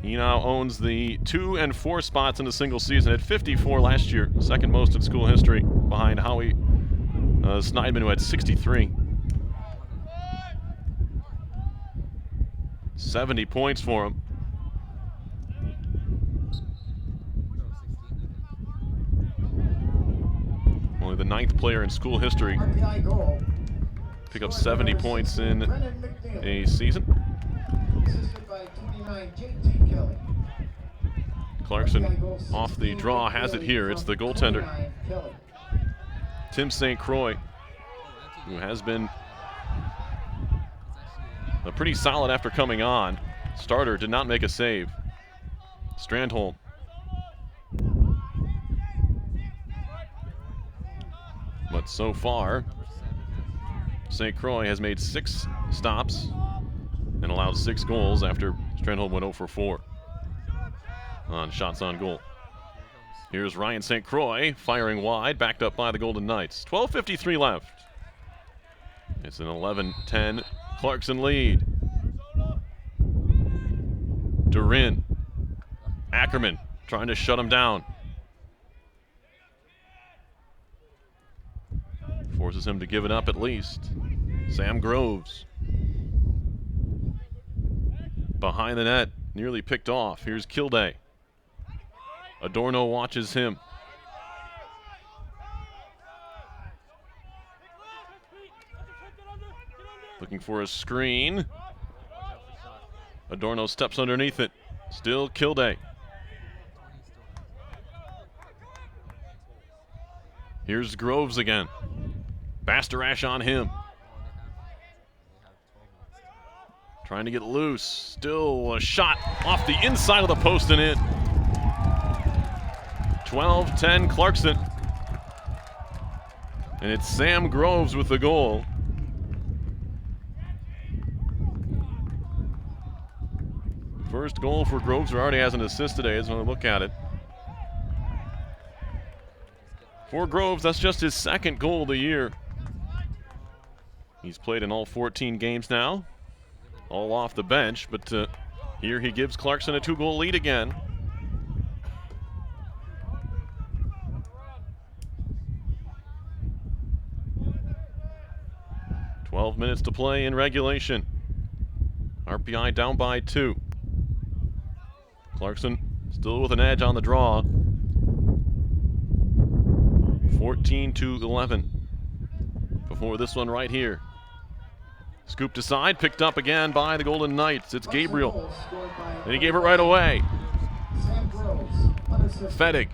He now owns the 2 and 4 spots in a single season at 54 last year, second most in school history, behind Howie Sneidman, who had 63. 70 points for him. Only the 9th player in school history pick up 70 points in a season. Clarkson off the draw has it here. It's the goaltender, Tim St. Croix, who has been pretty solid after coming on. Starter did not make a save. Strandholm. But so far, St. Croix has made 6 stops and allowed 6 goals after Strandholm went 0 for 4 on shots on goal. Here's Ryan St. Croix firing wide, backed up by the Golden Knights. 12:53 left. It's an 11-10 Clarkson lead. Durin. Ackerman trying to shut him down. Forces him to give it up at least. Sam Groves. Behind the net, nearly picked off. Here's Kilday. Adorno watches him. Looking for a screen. Adorno steps underneath it. Still Kilday. Here's Groves again. Bastarash on him. Trying to get loose. Still a shot off the inside of the post and in. 12-10 Clarkson. And it's Sam Groves with the goal. First goal for Groves, who already has an assist today, as I look at it. For Groves, that's just his 2nd goal of the year. He's played in all 14 games now, all off the bench, but here he gives Clarkson a 2-goal lead again. "12 minutes to play in regulation. RPI down by 2. Clarkson still with an edge on the draw. 14-11 before this one right here. Scooped aside, picked up again by the Golden Knights. It's Gabriel. And he gave it right away. Fettig.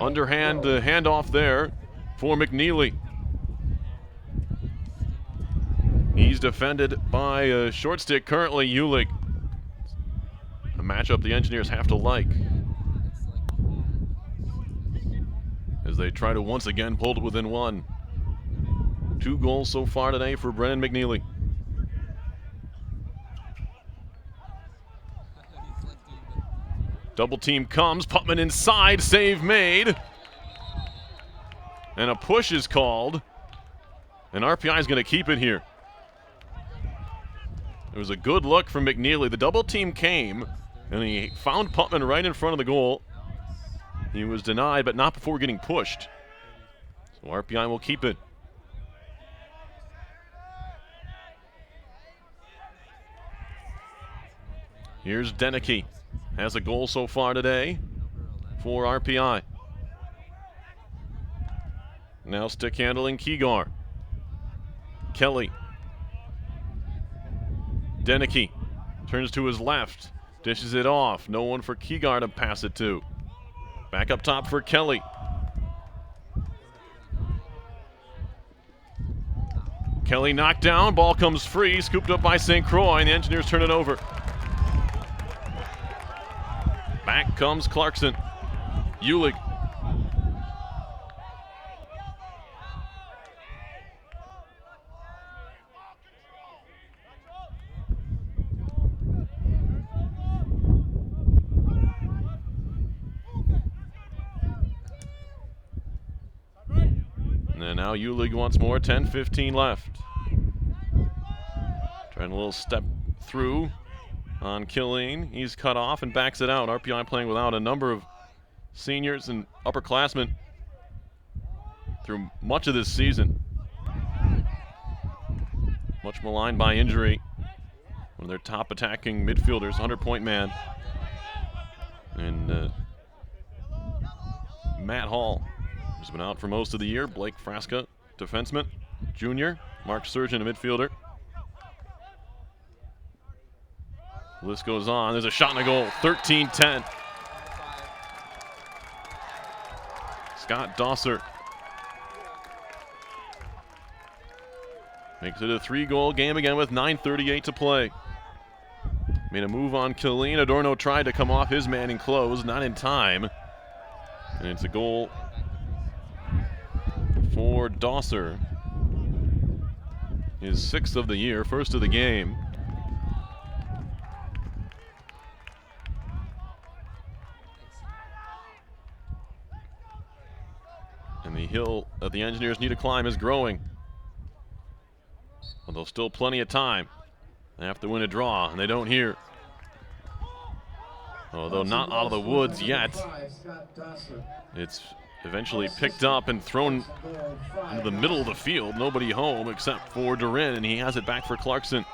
Underhand handoff there for McNeely. He's defended by a short stick currently, Ulig. A matchup the Engineers have to like, as they try to once again pull it within 1. 2 goals so far today for Brennan McNeely. Double team comes, Putman inside, save made. And a push is called. And RPI is going to keep it here. It was a good look from McNeely. The double team came, and he found Putman right in front of the goal. He was denied, but not before getting pushed. So RPI will keep it. Here's Denicky. Has a goal so far today for RPI. Now stick handling Keegar. Kelly. Denicky turns to his left. Dishes it off. No one for Keegar to pass it to. Back up top for Kelly. Kelly knocked down, ball comes free, scooped up by St. Croix, and the Engineers turn it over. Back comes Clarkson. Ulig. And now Ulig once more, 10-15 left. Trying a little step through on Killeen. He's cut off and backs it out. RPI playing without a number of seniors and upperclassmen through much of this season. Much maligned by injury. One of their top attacking midfielders, 100-point man. And Matt Hall, who's been out for most of the year. Blake Frasca, defenseman, junior. Mark Surgeon, a midfielder. List goes on. There's a shot and a goal. 13-10. Scott Dosser makes it a 3-goal game again with 9:38 to play. Made a move on Killeen. Adorno tried to come off his man and close, not in time. And it's a goal for Dosser. His 6th of the year, first of the game. And the hill that the Engineers need to climb is growing. Although still plenty of time. They have to win a draw, and they don't here. Although not out of the woods yet. It's eventually picked up and thrown into the middle of the field. Nobody home except for Durin, and he has it back for Clarkson.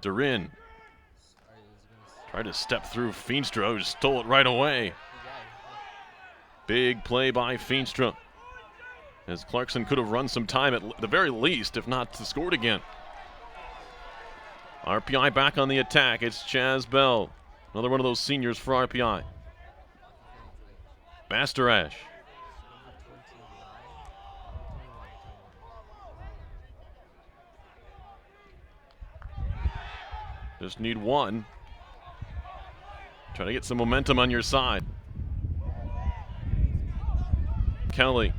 Durin tried to step through Feenstra, who stole it right away. Big play by Feenstra, as Clarkson could have run some time at the very least, if not scored again. RPI back on the attack. It's Chaz Bell, another one of those seniors for RPI. Bastarash. Just need one. Try to get some momentum on your side. Kelly.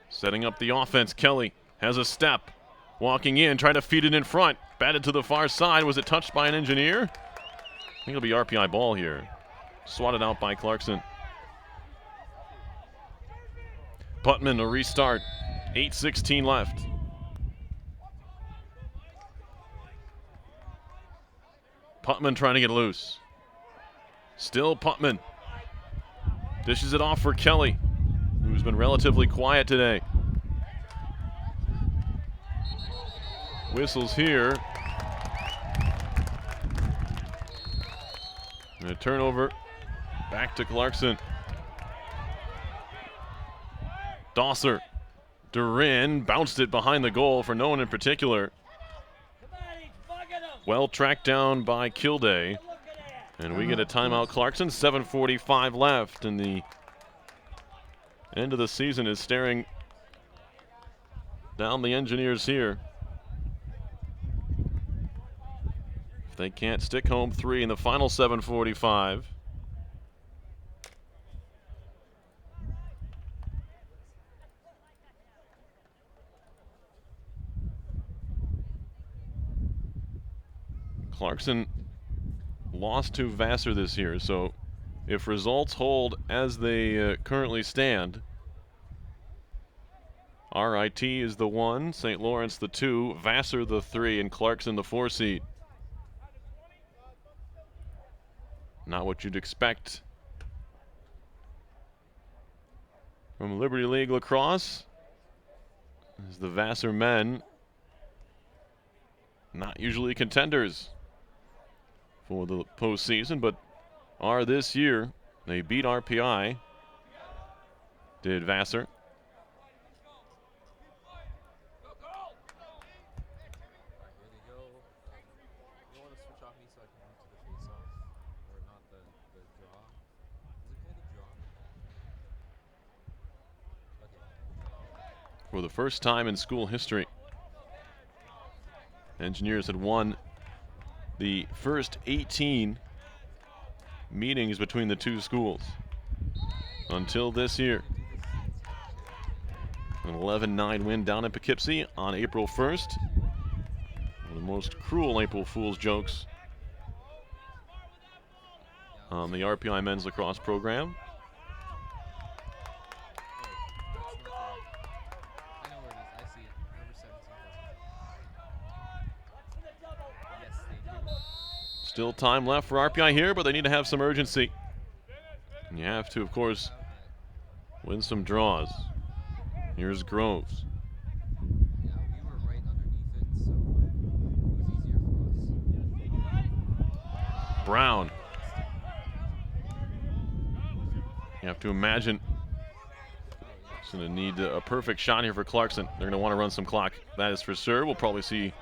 Setting up the offense. Kelly has a step. Walking in, trying to feed it in front. Batted to the far side. Was it touched by an Engineer? I think it'll be RPI ball here. Swatted out by Clarkson. Putman a restart. 8:16 left. Putman trying to get loose. Still Putman. Dishes it off for Kelly, who's been relatively quiet today. Whistles here. And a turnover. Back to Clarkson. Dosser. Durin bounced it behind the goal for no one in particular. Well tracked down by Kilday. And we get a timeout. Clarkson, 7:45 left, and the end of the season is staring down the Engineers here. If they can't stick home 3 in the final 7:45. Clarkson lost to Vassar this year, so if results hold as they currently stand, RIT is the 1, St. Lawrence the 2, Vassar the 3, and Clarkson the 4 seed. Not what you'd expect from Liberty League Lacrosse, as the Vassar men not usually contenders for the postseason, but are this year. They beat RPI. Did Vassar. For the first time in school history, Engineers had won the first 18 meetings between the two schools until this year. An 11-9 win down in Poughkeepsie on April 1st. One of the most cruel April Fool's jokes on the RPI men's lacrosse program. Still time left for RPI here, but they need to have some urgency. And you have to, of course, win some draws. Here's Groves. Yeah, we were right underneath it, so it was easier for us. Brown. You have to imagine it's going to need a perfect shot here for Clarkson. They're going to want to run some clock. That is for sure. We'll probably see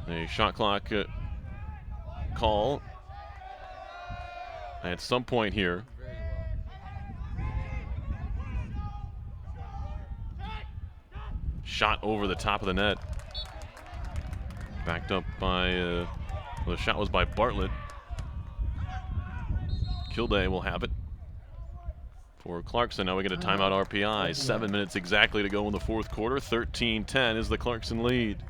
a shot clock call at some point here. Shot over the top of the net. Backed up by, well, the shot was by Bartlett. Kilday will have it for Clarkson. Now we get a timeout RPI. 7 minutes exactly to go in the fourth quarter. 13-10 is the Clarkson lead.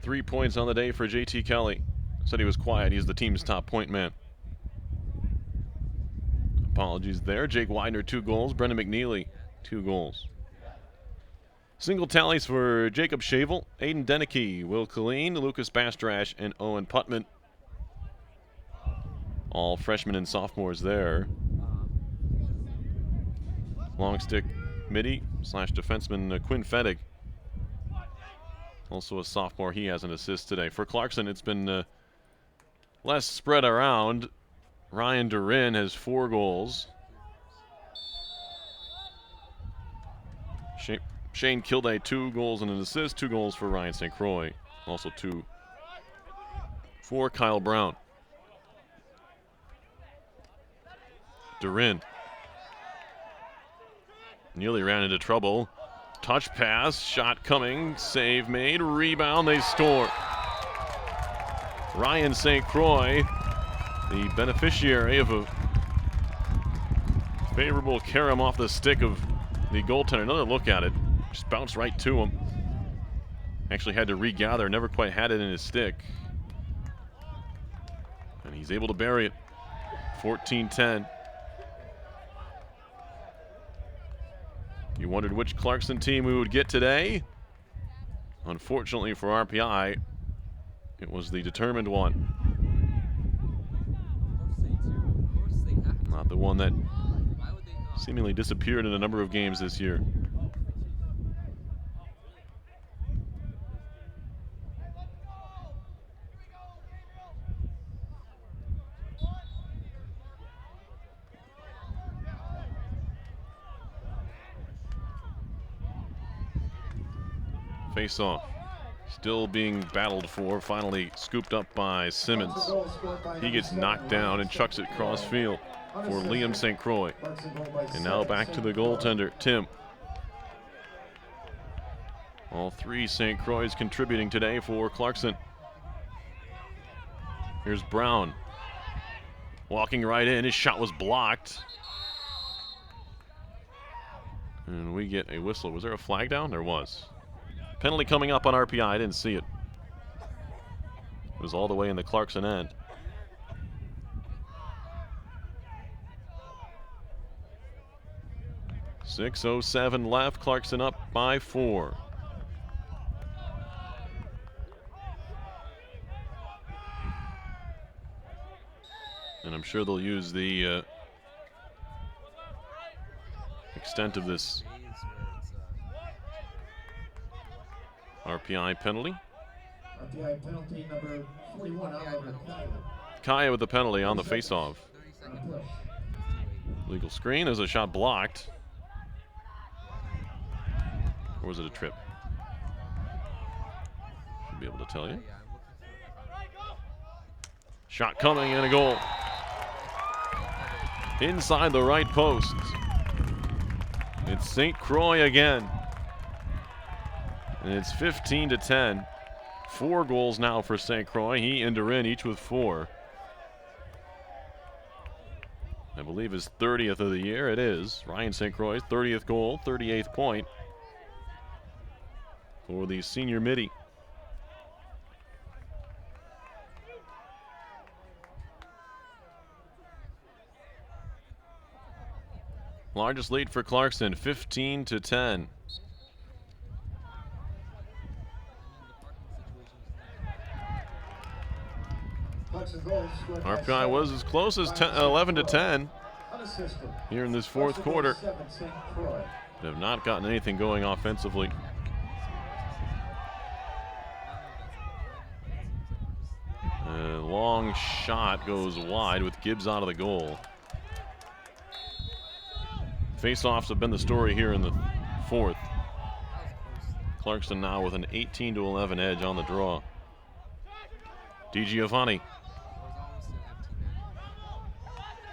3 points on the day for JT Kelly. Said he was quiet. He's the team's top point man. Apologies there. Jake Widener, 2 goals. Brendan McNeely, 2 goals. Single tallies for Jacob Shavel, Aiden Denicky, Will Killeen, Lucas Bastrash, and Owen Putman. All freshmen and sophomores there. Long stick midi / defenseman Quinn Fettig. Also a sophomore, he has an assist today. For Clarkson, it's been less spread around. Ryan Durin has 4 goals. Shane Kilday, 2 goals and an assist. 2 goals for Ryan St. Croix. Also 2 for Kyle Brown. Durin nearly ran into trouble. Touch pass, shot coming, save made, rebound, they score. Ryan St. Croix, the beneficiary of a favorable carom off the stick of the goaltender. Another look at it, just bounced right to him. Actually had to regather, never quite had it in his stick. And he's able to bury it. 14-10. You wondered which Clarkson team we would get today. Unfortunately for RPI, it was the determined one. Not the one that seemingly disappeared in a number of games this year. Face-off, still being battled for, finally scooped up by Simmons. He gets knocked down and chucks it cross field for Liam St. Croix. And now back to the goaltender, Tim. All 3 St. Croix contributing today for Clarkson. Here's Brown. Walking right in, his shot was blocked. And we get a whistle. Was there a flag down? There was. Penalty coming up on RPI. I didn't see it. It was all the way in the Clarkson end. .6:07 left. Clarkson up by 4. And I'm sure they'll use the extent of this RPI penalty. RPI penalty number 41, Oliver Kaya. Kaya with the penalty on the faceoff. Push. Legal screen as a shot blocked. Or was it a trip? Should be able to tell you. Shot coming and a goal. Inside the right post. It's St. Croix again. And it's 15-10. 4 goals now for St. Croix. He and Durin each with 4. I believe his 30th of the year. It is. Ryan St. Croix's 30th goal, 38th point for the senior midi. Largest lead for Clarkson, 15-10. RPI was as close as 11-10 here in this fourth quarter. They have not gotten anything going offensively. A long shot goes wide with Gibbs out of the goal. Face-offs have been the story here in the fourth. Clarkson now with an 18-11 edge on the draw. DiGiovanni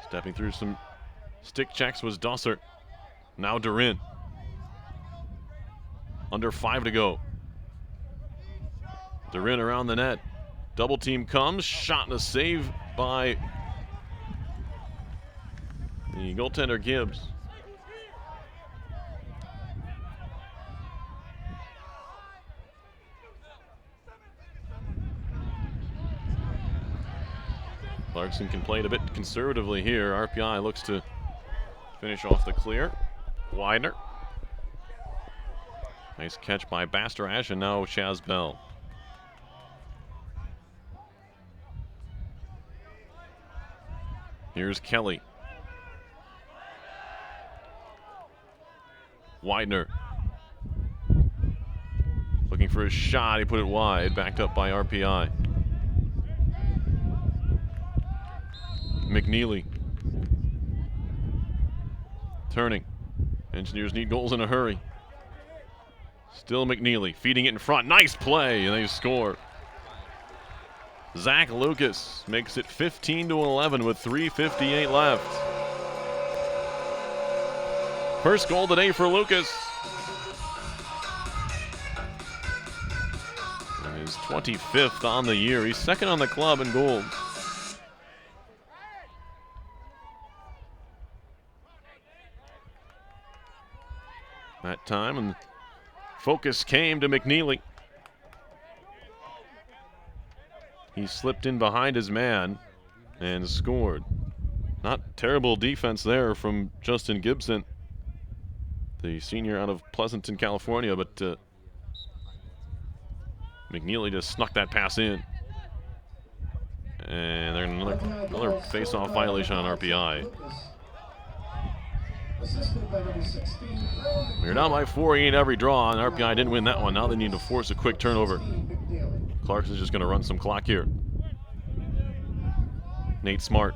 stepping through some stick checks was Dossert. Now Durin. Under 5 to go. Durin around the net. Double team comes. Shot and a save by the goaltender Gibbs. Clarkson can play it a bit conservatively here. RPI looks to finish off the clear. Widener. Nice catch by Bastarash, and now Chaz Bell. Here's Kelly. Widener. Looking for a shot. He put it wide. Backed up by RPI. McNeely. Turning. Engineers need goals in a hurry. Still McNeely feeding it in front. Nice play, and they score. Zach Lucas makes it 15-11 with 3:58 left. First goal today for Lucas. And his 25th on the year. He's second on the club in goals. That time, and focus came to McNeely. He slipped in behind his man and scored. Not terrible defense there from Justin Gibson, the senior out of Pleasanton, California, but McNeely just snuck that pass in. And there's another face-off violation on RPI. We're down by 4-8 every draw, and RPI didn't win that one. Now they need to force a quick turnover. Clarkson's just going to run some clock here. Nate Smart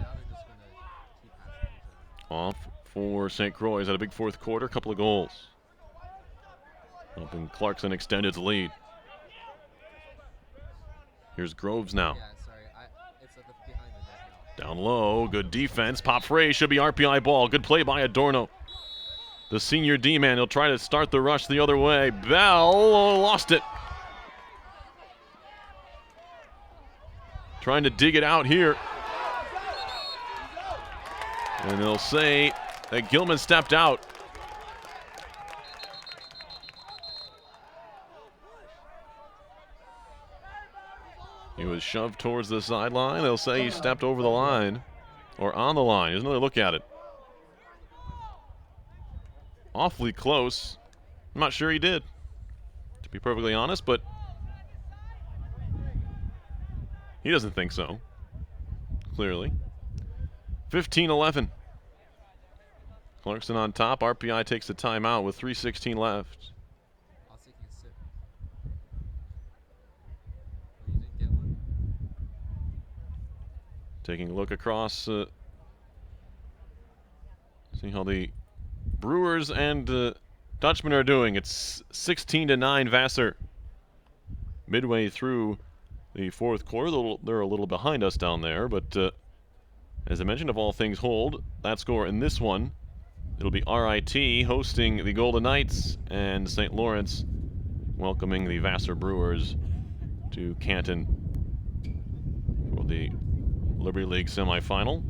off for St. Croix. He's had a big fourth quarter, couple of goals. Helping Clarkson extend its lead. Here's Groves now. Down low, good defense. Pop fray, should be RPI ball. Good play by Adorno. The senior D-man, he'll try to start the rush the other way. Bell lost it. Trying to dig it out here. And they'll say that Gilman stepped out. shoved towards the sideline. They'll say he stepped over the line or on the line. Here's another look at it. Awfully close. I'm not sure he did, to be perfectly honest, but he doesn't think so, clearly. 15-11. Clarkson on top. RPI takes a timeout with 3:16 left. I'll take a sip. Oh, you didn't get one? Taking a look across, seeing how the Brewers and Dutchmen are doing. It's 16-9 Vassar. Midway through the fourth quarter, they're a little behind us down there, but as I mentioned, if all things hold, that score in this one, it'll be RIT hosting the Golden Knights and St. Lawrence welcoming the Vassar Brewers to Canton for the Liberty League semifinal.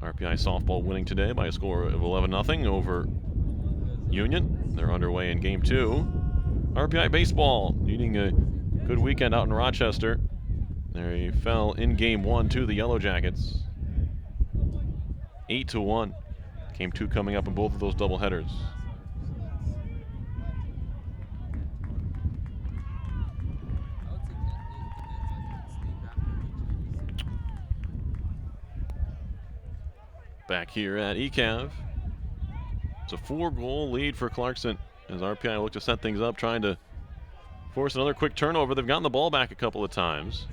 RPI softball winning today by a score of 11-0 over Union. They're underway in Game 2. RPI baseball needing a good weekend out in Rochester. They fell in Game 1 to the Yellow Jackets. 8-1. Game 2 coming up in both of those doubleheaders. Back here at ECAV. It's a 4-goal lead for Clarkson as RPI look to set things up, trying to force another quick turnover. They've gotten the ball back a couple of times.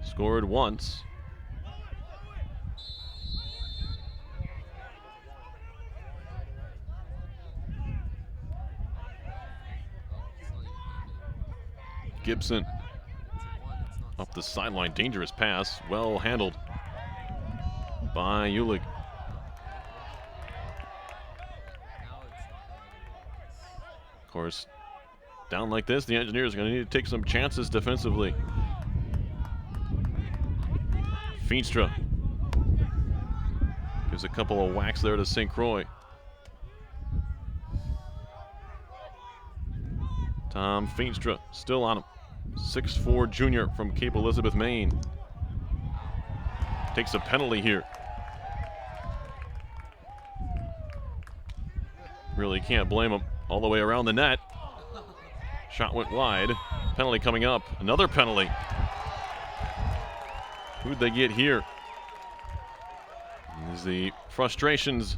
Scored once. Gibson up the sideline. Dangerous pass. Well handled by Ulig. Of course, down like this, the Engineers are going to need to take some chances defensively. Feenstra gives a couple of whacks there to St. Croix. Tom Feenstra still on him. 6'4" junior from Cape Elizabeth, Maine. Takes a penalty here. Really can't blame him. All the way around the net. Shot went wide. Penalty coming up. Another penalty. Who'd they get here? As the frustrations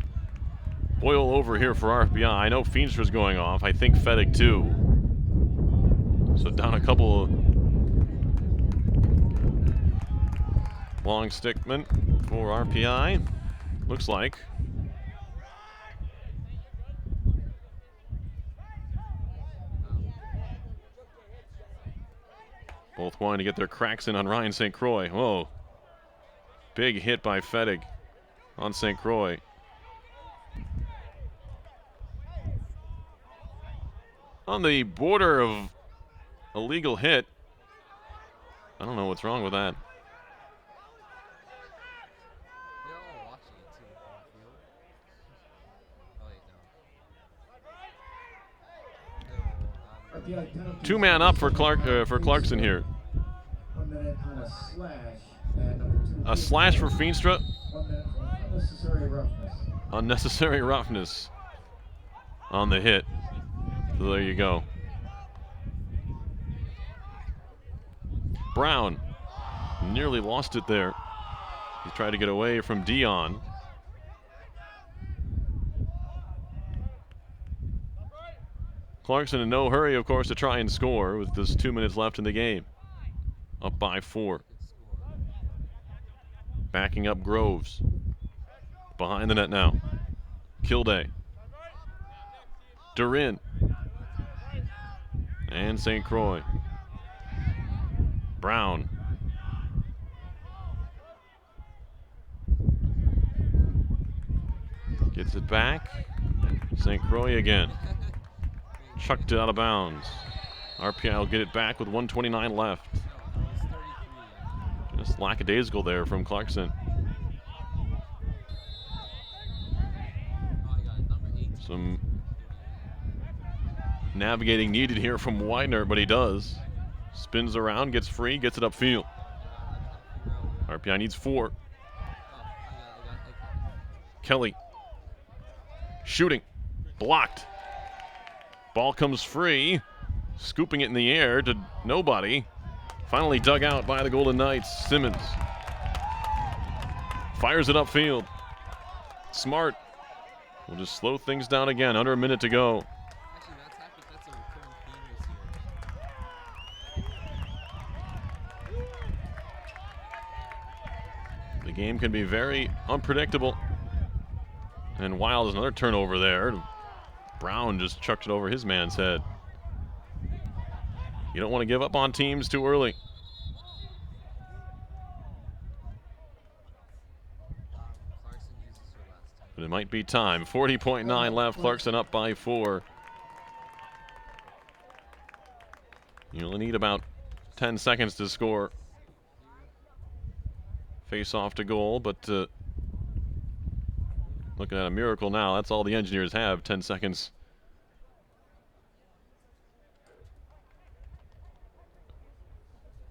boil over here for RPI. I know Feenstra's going off. I think Fedig too. So down a couple of long stickmen for RPI. Looks like. Both wanting to get their cracks in on Ryan St. Croix. Whoa. Big hit by Fedig on St. Croix. On the border of a legal hit. I don't know what's wrong with that. They're all watching it too on the field. Oh wait, no. Two-man up for Clarkson here. 1 minute on a slash. And number 2. A slash for Feenstra. 1 minute for unnecessary roughness. Unnecessary roughness on the hit. So there you go. Brown nearly lost it there. He tried to get away from Dion. Clarkson in no hurry, of course, to try and score with just 2 minutes left in the game. Up by 4. Backing up Groves. Behind the net now. Kilday. Durin. And St. Croix. Brown. Gets it back. St. Croix again. Chucked it out of bounds. RPI will get it back with 1:29 left. Just lackadaisical there from Clarkson. Some navigating needed here from Widener, but he does. Spins around, gets free, gets it upfield. RPI needs 4. Kelly shooting, blocked. Ball comes free, scooping it in the air to nobody. Finally dug out by the Golden Knights. Simmons fires it upfield. Smart will just slow things down again. Under a minute to go. Actually, that's a recurring theme this year. The game can be very unpredictable. And Wild is another turnover there. Brown just chucked it over his man's head. You don't want to give up on teams too early. Clarkson uses her last time. But it might be time. 40.9 left. Clarkson up by 4. You only need about 10 seconds to score. Face off to goal, but looking at a miracle now. That's all the Engineers have, 10 seconds.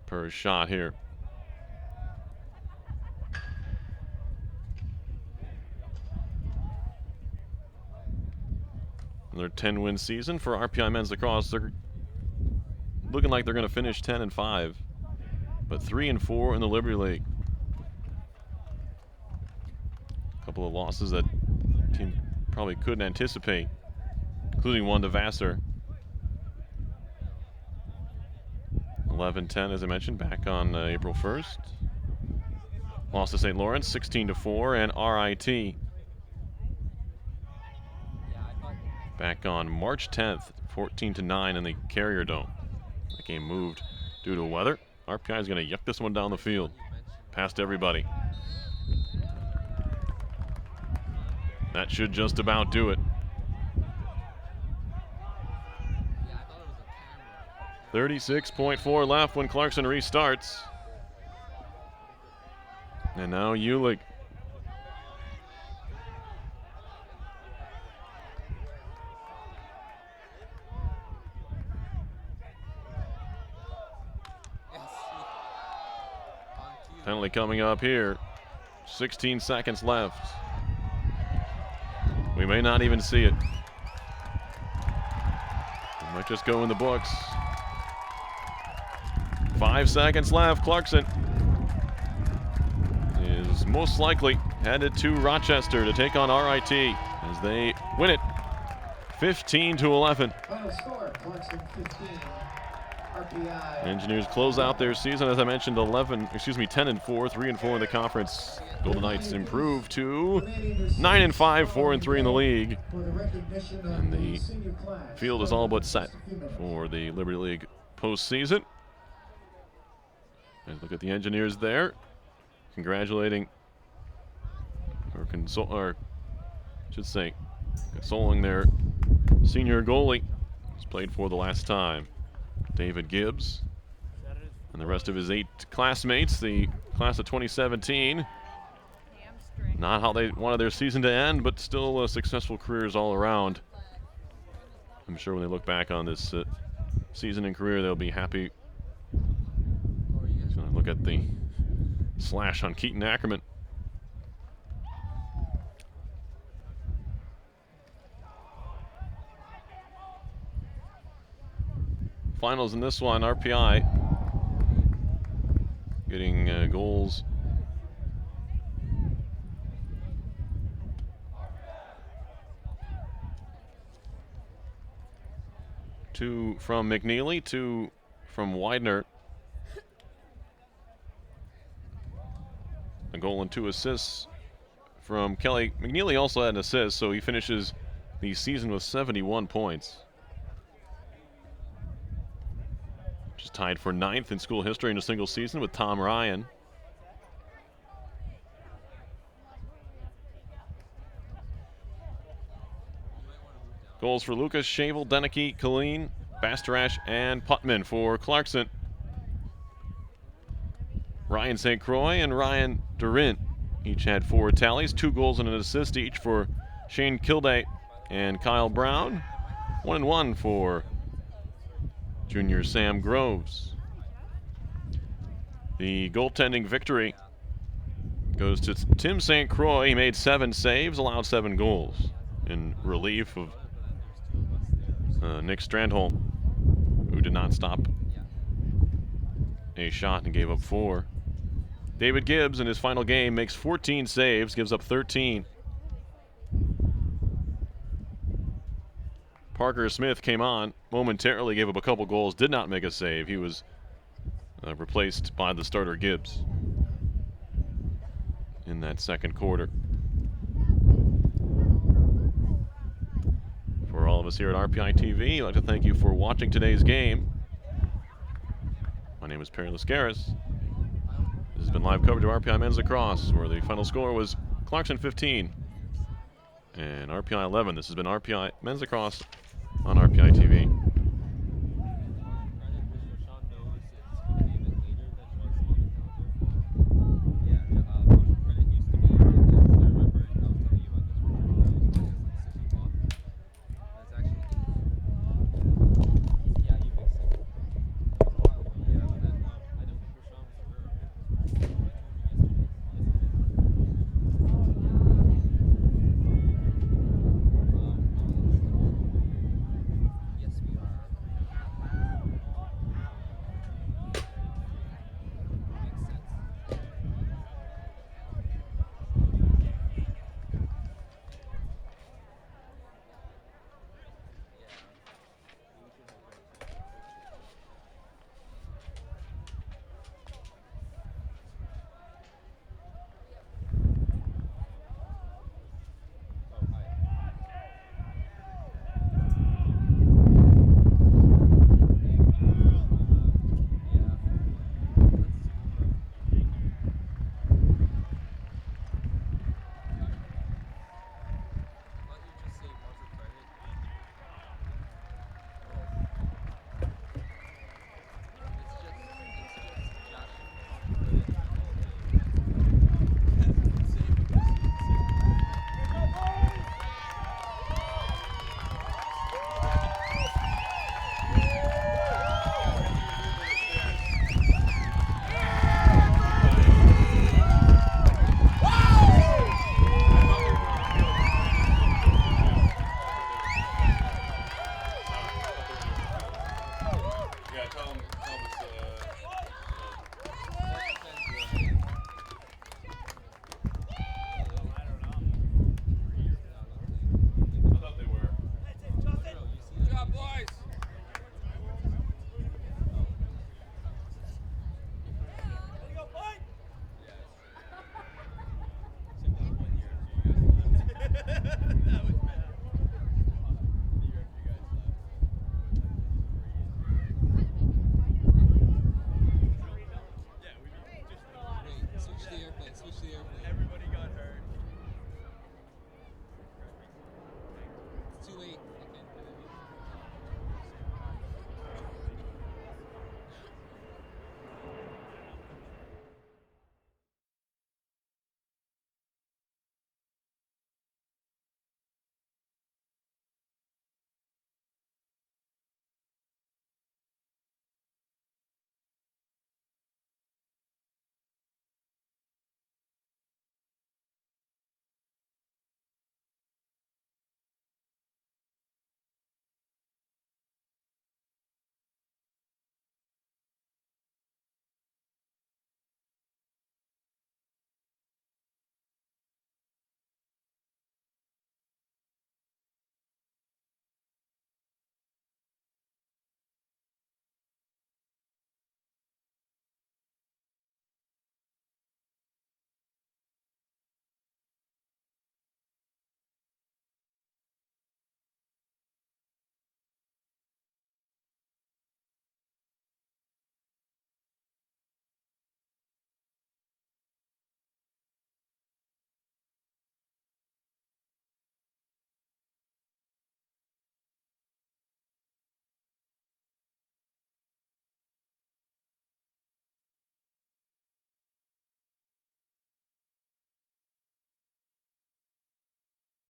Per shot here. Another 10-win season for RPI men's lacrosse. They're looking like they're going to finish 10-5, but 3-4 in the Liberty League. A couple of losses that team probably couldn't anticipate, including one to Vassar. 11-10, as I mentioned, back on April 1st. Lost to St. Lawrence, 16-4, and RIT back on March 10th, 14-9 in the Carrier Dome. The game moved due to weather. RPI is going to yuck this one down the field, past everybody. That should just about do it. 36.4 left when Clarkson restarts. And now Ulick. Penalty coming up here. 16 seconds left. We may not even see it. It might just go in the books. 5 seconds left. Clarkson is most likely headed to Rochester to take on RIT as they win it 15-11. Final score, Clarkson 15, RPI. Engineers close out their season, as I mentioned, 10-4, 3-4 in the conference. Golden Knights improve to 9-5, 4-3 in the league. And the field is all but set for the Liberty League postseason. Let's look at the Engineers there, congratulating, or should say, consoling their senior goalie, who's played for the last time, David Gibbs, and the rest of his 8 classmates, the class of 2017. Not how they wanted their season to end, but still successful careers all around. I'm sure when they look back on this season and career, they'll be happy. So look at the slash on Keaton Ackerman. Finals in this one, RPI getting goals. Two from McNeely, 2 from Widener. A goal and 2 assists from Kelly. McNeely also had an assist, so he finishes the season with 71 points. Just tied for 9th in school history in a single season with Tom Ryan. Goals for Lucas, Shavel, Deneke, Colleen, Bastarash, and Putman for Clarkson. Ryan St. Croix and Ryan Durint each had 4 tallies, 2 goals and an assist each for Shane Kilday and Kyle Brown. 1-1 for junior Sam Groves. The goaltending victory goes to Tim St. Croix. He made 7 saves, allowed 7 goals in relief of Nick Strandholm, who did not stop a shot and gave up 4. David Gibbs in his final game makes 14 saves, gives up 13. Parker Smith came on, momentarily gave up a couple goals, did not make a save. He was replaced by the starter Gibbs in that second quarter. For all of us here at RPI TV, I'd like to thank you for watching today's game. My name is Perry Lascaris. This has been live coverage of RPI Men's Lacrosse, where the final score was Clarkson 15 and RPI 11. This has been RPI Men's Lacrosse on RPI TV.